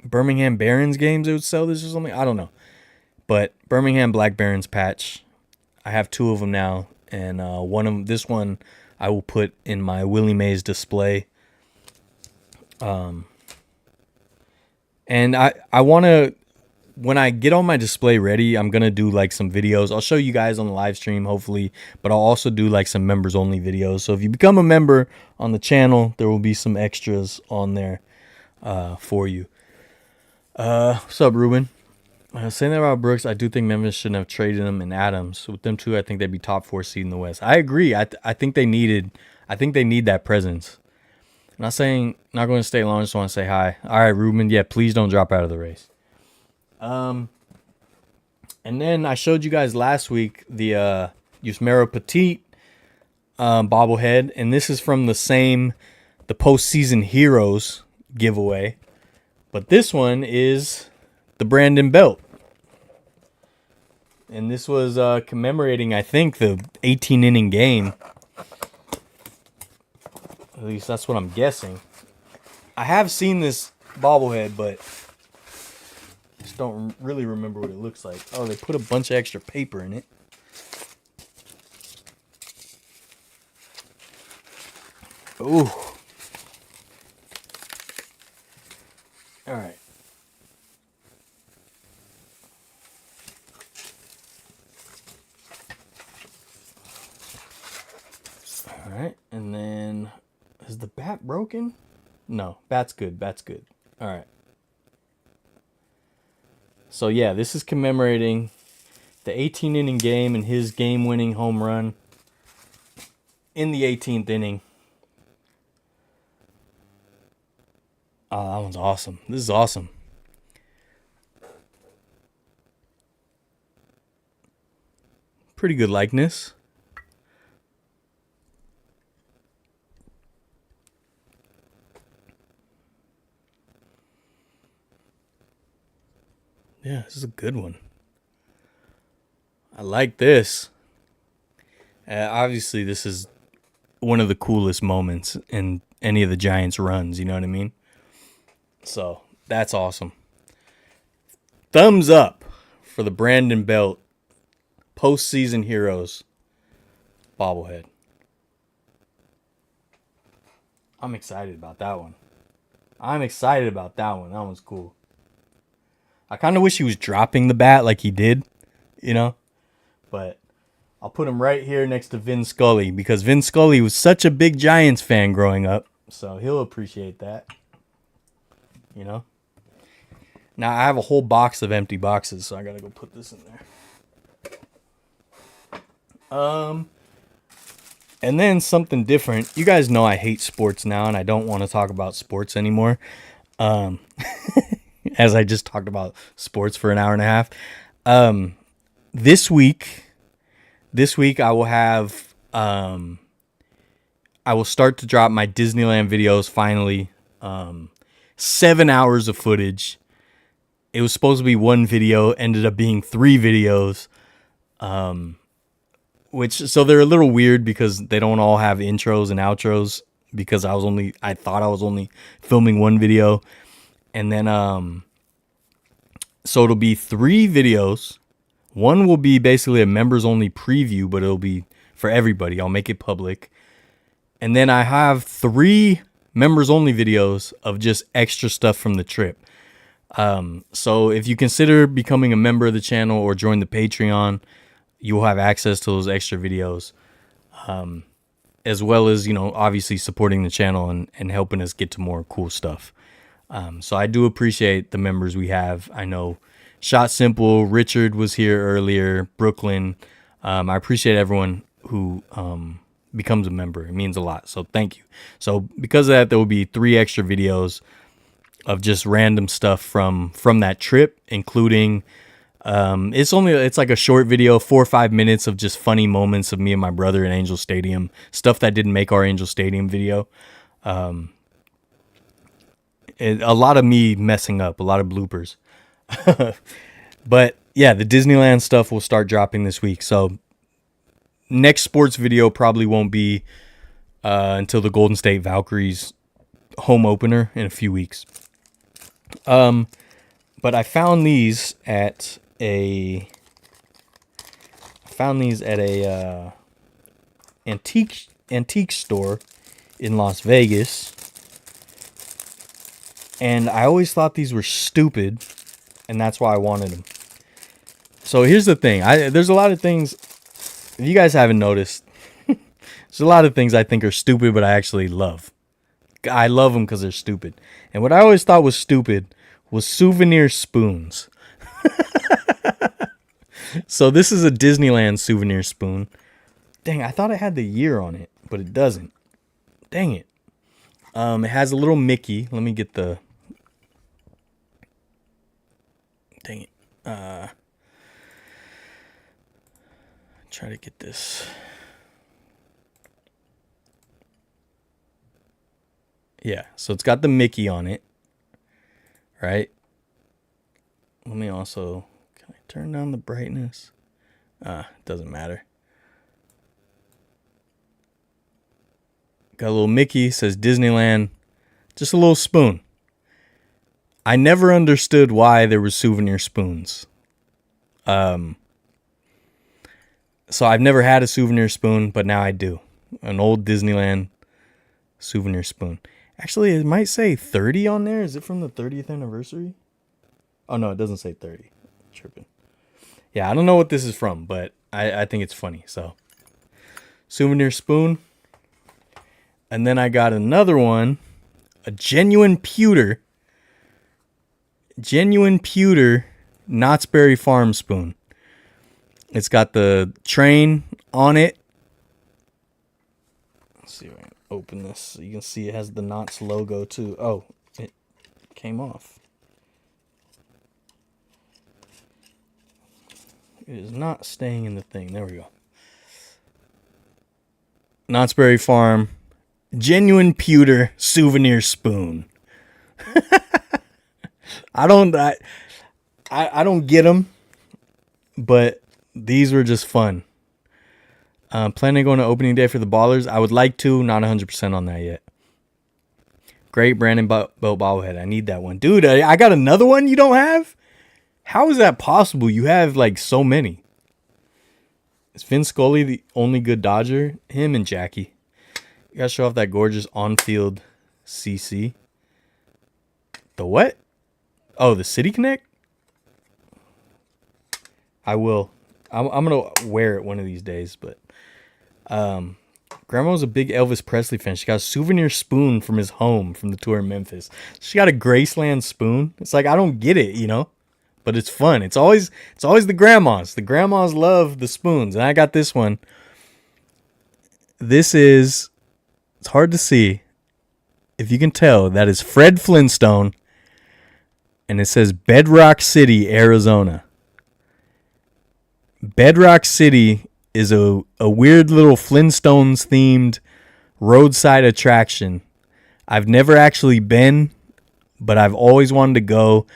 Barons games they would sell this or something. I don't know. But Birmingham Black Barons patch, I have 2 of them now, and this one I will put in my Willie Mays display. And I want to when I get all my display ready, I'm gonna do like some videos. I'll show you guys on the live stream, hopefully, but I'll also do like some members only videos. So if you become a member on the channel, there will be some extras on there for you. What's up, Ruben? Saying that about Brooks, I do think Memphis shouldn't have traded him and Adams. With them two, I think they'd be top 4 seed in the West. I agree. I think they need that presence. I'm not saying not going to stay long. Just want to say hi. All right, Ruben. Yeah, please don't drop out of the race. And then I showed you guys last week the Yusmero Petit bobblehead, and this is from the postseason heroes giveaway, but this one is the Brandon Belt, and this was commemorating, I think, the 18-inning game. At least that's what I'm guessing. I have seen this bobblehead, but just don't really remember what it looks like. Oh, they put a bunch of extra paper in it. Ooh. All right. All right. And then, is the bat broken? No, bat's good. Bat's good. All right. So, yeah, this is commemorating the 18-inning game and his game-winning home run in the 18th inning. Oh, that one's awesome. This is awesome. Pretty good likeness. Yeah, this is a good one. I like this. Obviously, this is one of the coolest moments in any of the Giants' runs. You know what I mean? So, that's awesome. Thumbs up for the Brandon Belt postseason heroes bobblehead. I'm excited about that one. That one's cool. I kind of wish he was dropping the bat like he did, you know? But I'll put him right here next to Vin Scully because Vin Scully was such a big Giants fan growing up. So he'll appreciate that. You know? Now I have a whole box of empty boxes, so I gotta go put this in there. And then something different. You guys know I hate sports now, and I don't want to talk about sports anymore. As I just talked about sports for an hour and a half. This week I will have I will start to drop my Disneyland videos finally. 7 hours of footage. It was supposed to be one video, ended up being 3 videos. So they're a little weird because they don't all have intros and outros because I thought I was only filming one video. And then so it'll be 3 videos. One will be basically a members only preview, but it'll be for everybody. I'll make it public. And then I have 3 members only videos of just extra stuff from the trip. So if you consider becoming a member of the channel or join the Patreon, you will have access to those extra videos. As well as, obviously supporting the channel and helping us get to more cool stuff. So I do appreciate the members we have. I know Shot Simple, Richard was here earlier, Brooklyn. I appreciate everyone who becomes a member. It means a lot. So thank you. So because of that, there will be 3 extra videos of just random stuff from that trip, including it's like a short video, 4 or 5 minutes of just funny moments of me and my brother in Angel Stadium, stuff that didn't make our Angel Stadium video. A lot of me messing up, a lot of bloopers. But yeah, the Disneyland stuff will start dropping this week. So next sports video probably won't be until the Golden State Valkyries home opener in a few weeks. But I found these at a antique store in Las Vegas. And I always thought these were stupid and that's why I wanted them. So here's the thing. There's a lot of things, if you guys haven't noticed, there's a lot of things I think are stupid, but I actually love. I love them because they're stupid. And what I always thought was stupid was souvenir spoons. So this is a Disneyland souvenir spoon. Dang, I thought it had the year on it, but it doesn't. Dang it. It has a little Mickey. Let me get the... Dang it. Try to get this. Yeah, so it's got the Mickey on it. Right? Let me also... Can I turn down the brightness? Doesn't matter. Got a little Mickey, says Disneyland. Just a little spoon. I never understood why there were souvenir spoons. So I've never had a souvenir spoon, but now I do. An old Disneyland souvenir spoon. Actually, it might say 30 on there. Is it from the 30th anniversary? Oh, no, it doesn't say 30. Tripping. Yeah, I don't know what this is from, but I think it's funny. So, souvenir spoon. And then I got another one. A genuine pewter Knott's Berry Farm spoon. It's got the train on it. Let's see if I can open this. So you can see it has the Knott's logo too. Oh, it came off. It is not staying in the thing. There we go. Knott's Berry Farm. Genuine pewter souvenir spoon. I don't get them, but these were just fun. Planning on going to opening day for the Ballers. I would like to, not 100% on that yet. Great Brandon Belt bobblehead. I need that one. Dude, I got another one you don't have? How is that possible? You have like so many. Is Vin Scully the only good Dodger? Him and Jackie. You gotta show off that gorgeous on-field CC. The what? Oh, the City Connect? I will. I'm gonna wear it one of these days, but Grandma was a big Elvis Presley fan. She got a souvenir spoon from his home from the tour in Memphis. She got a Graceland spoon. It's like I don't get it, you know? But it's fun. It's always the grandmas. The grandmas love the spoons. And I got this one. This is, it's hard to see. If you can tell, that is Fred Flintstone. And it says Bedrock City, Arizona. Bedrock City is a weird little Flintstones themed roadside attraction. I've never actually been, but I've always wanted to go.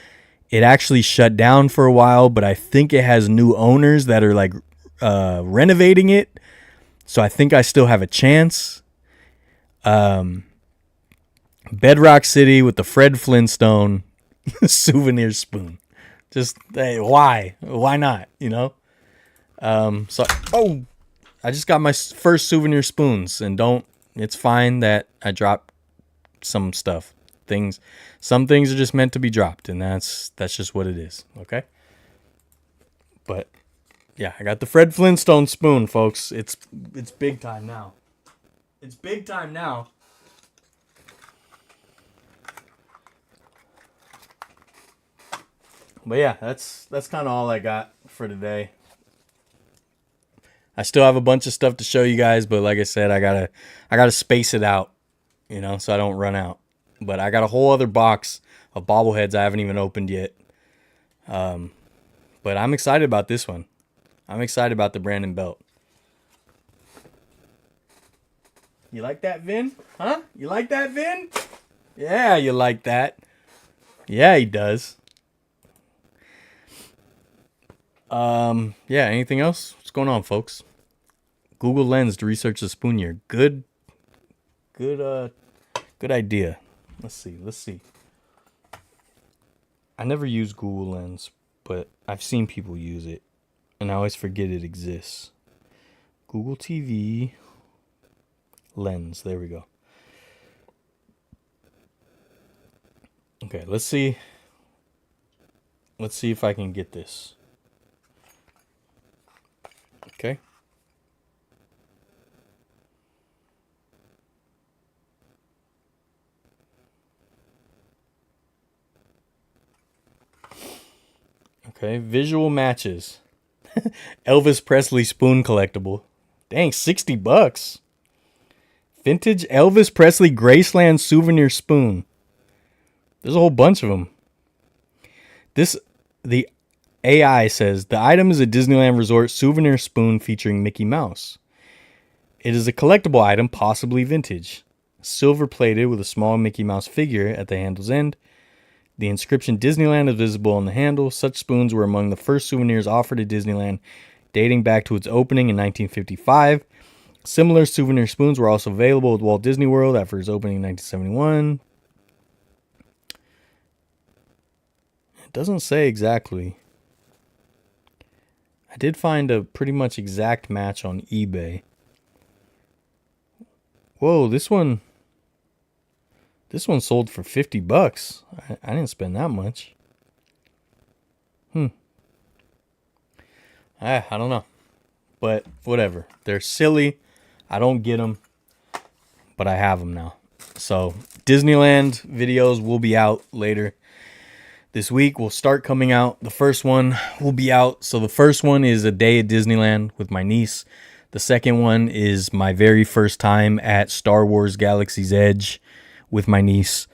It actually shut down for a while, but I think it has new owners that are like renovating it. So I think I still have a chance. Bedrock City with the Fred Flintstone souvenir spoon. Just, hey, why? Why not? You know? I just got my first souvenir spoons, and it's fine that I dropped some stuff. Some things are just meant to be dropped, and that's just what it is. Okay. But yeah, I got the Fred Flintstone spoon, folks. It's big time now. It's big time now. But yeah, that's kind of all I got for today. I still have a bunch of stuff to show you guys, but like I said, I gotta space it out, you know, so I don't run out. But I got a whole other box of bobbleheads I haven't even opened yet. But I'm excited about this one. I'm excited about the Brandon Belt. You like that, Vin? Huh? You like that, Vin? Yeah, you like that. Yeah, he does. Yeah, anything else? What's going on, folks? Google Lens to research the spoon year. Good idea. Let's see. I never use Google Lens, but I've seen people use it, and I always forget it exists. Google TV Lens. There we go. Okay, let's see. Let's see if I can get this. Okay. Okay, visual matches. Elvis Presley spoon collectible. Dang, $60. Vintage Elvis Presley Graceland souvenir spoon. There's a whole bunch of them. The AI says the item is a Disneyland Resort souvenir spoon featuring Mickey Mouse. It is a collectible item, possibly vintage. Silver plated with a small Mickey Mouse figure at the handle's end. The inscription Disneyland is visible on the handle. Such spoons were among the first souvenirs offered at Disneyland, dating back to its opening in 1955. Similar souvenir spoons were also available at Walt Disney World after its opening in 1971. It doesn't say exactly. I did find a pretty much exact match on eBay. Whoa, this one sold for $50. I didn't spend that much. I don't know. But whatever. They're silly. I don't get them. But I have them now. So Disneyland videos will be out later this week. Will start coming out. The first one will be out. So the first one is a day at Disneyland with my niece. The second one is my very first time at Star Wars Galaxy's Edge with my niece.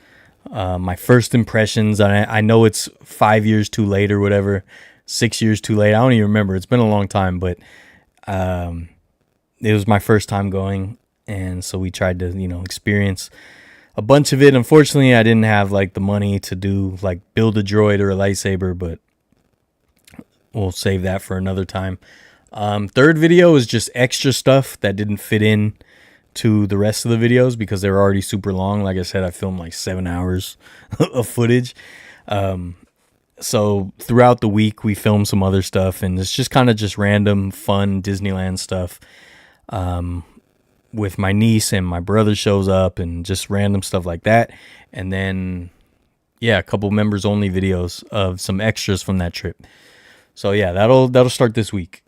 My first impressions. I know it's 5 years too late or whatever. 6 years too late. I don't even remember. It's been a long time, but it was my first time going. And so we tried to, experience a bunch of it. Unfortunately, I didn't have like the money to do like build a droid or a lightsaber, but we'll save that for another time. Third video is just extra stuff that didn't fit in to the rest of the videos because they were already super long. Like I said, I filmed like 7 hours of footage. So throughout the week, we filmed some other stuff, and it's just kind of just random, fun Disneyland stuff. With my niece and my brother shows up and just random stuff like that. And then, a couple members only videos of some extras from that trip. So yeah, that'll start this week.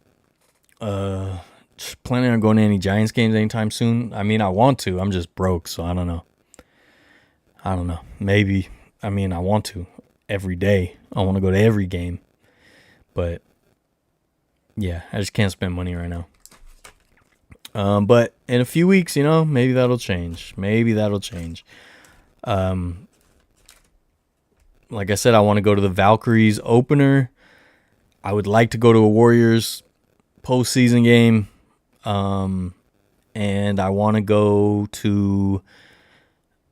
Planning on going to any Giants games anytime soon? I mean, I want to. I'm just broke, so I don't know. Maybe. I mean, I want to every day. I want to go to every game. But yeah, I just can't spend money right now. But in a few weeks, maybe that'll change. Like I said, I want to go to the Valkyries opener. I would like to go to a Warriors postseason game. And I want to go to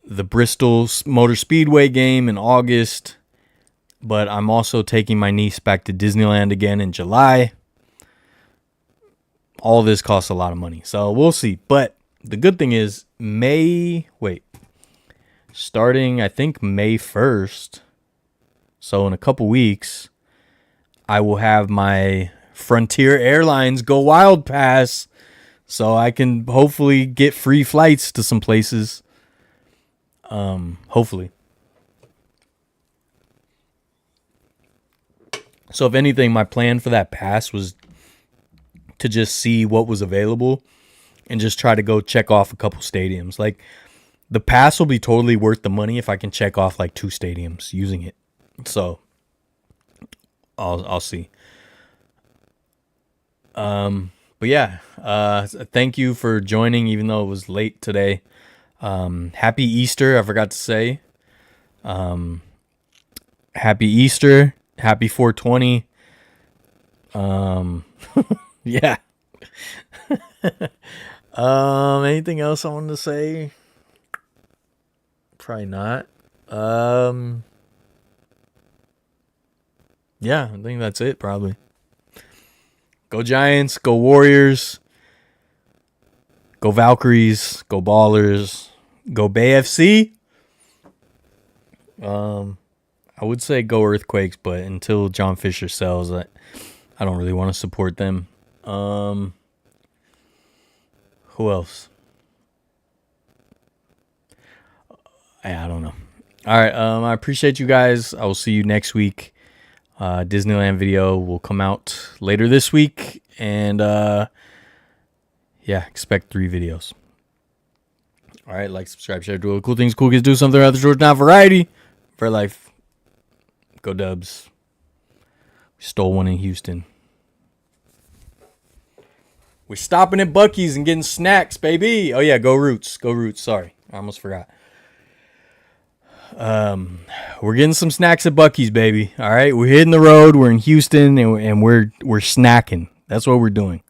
the Bristol Motor Speedway game in August. But I'm also taking my niece back to Disneyland again in July. All this costs a lot of money, so we'll see. But the good thing is starting I think May 1st, so in a couple weeks, I will have my Frontier Airlines Go Wild Pass, so I can hopefully get free flights to some places. Hopefully. So if anything, my plan for that pass was to just see what was available and just try to go check off a couple stadiums. Like, the pass will be totally worth the money if I can check off like 2 stadiums using it. So I'll see. But yeah, thank you for joining, even though it was late today. Happy Easter. I forgot to say, happy Easter. Happy 420. Yeah. Anything else I wanted to say? Probably not. Yeah, I think that's it, probably. Go Giants, go Warriors, go Valkyries, go Ballers, go Bay FC. I would say go Earthquakes, but until John Fisher sells, I don't really want to support them. Who else? I don't know. All right. I appreciate you guys. I will see you next week. Disneyland video will come out later this week. And yeah, expect 3 videos. All right, like, subscribe, share, do all the cool things cool kids do. Something other George, not variety. Vertlife. Go Dubs. We stole one in Houston. We're stopping at Buc-ee's and getting snacks, baby. Oh, yeah, go Roots. Go Roots. Sorry, I almost forgot. We're getting some snacks at Buc-ee's, baby. All right, we're hitting the road. We're in Houston, and we're snacking. That's what we're doing.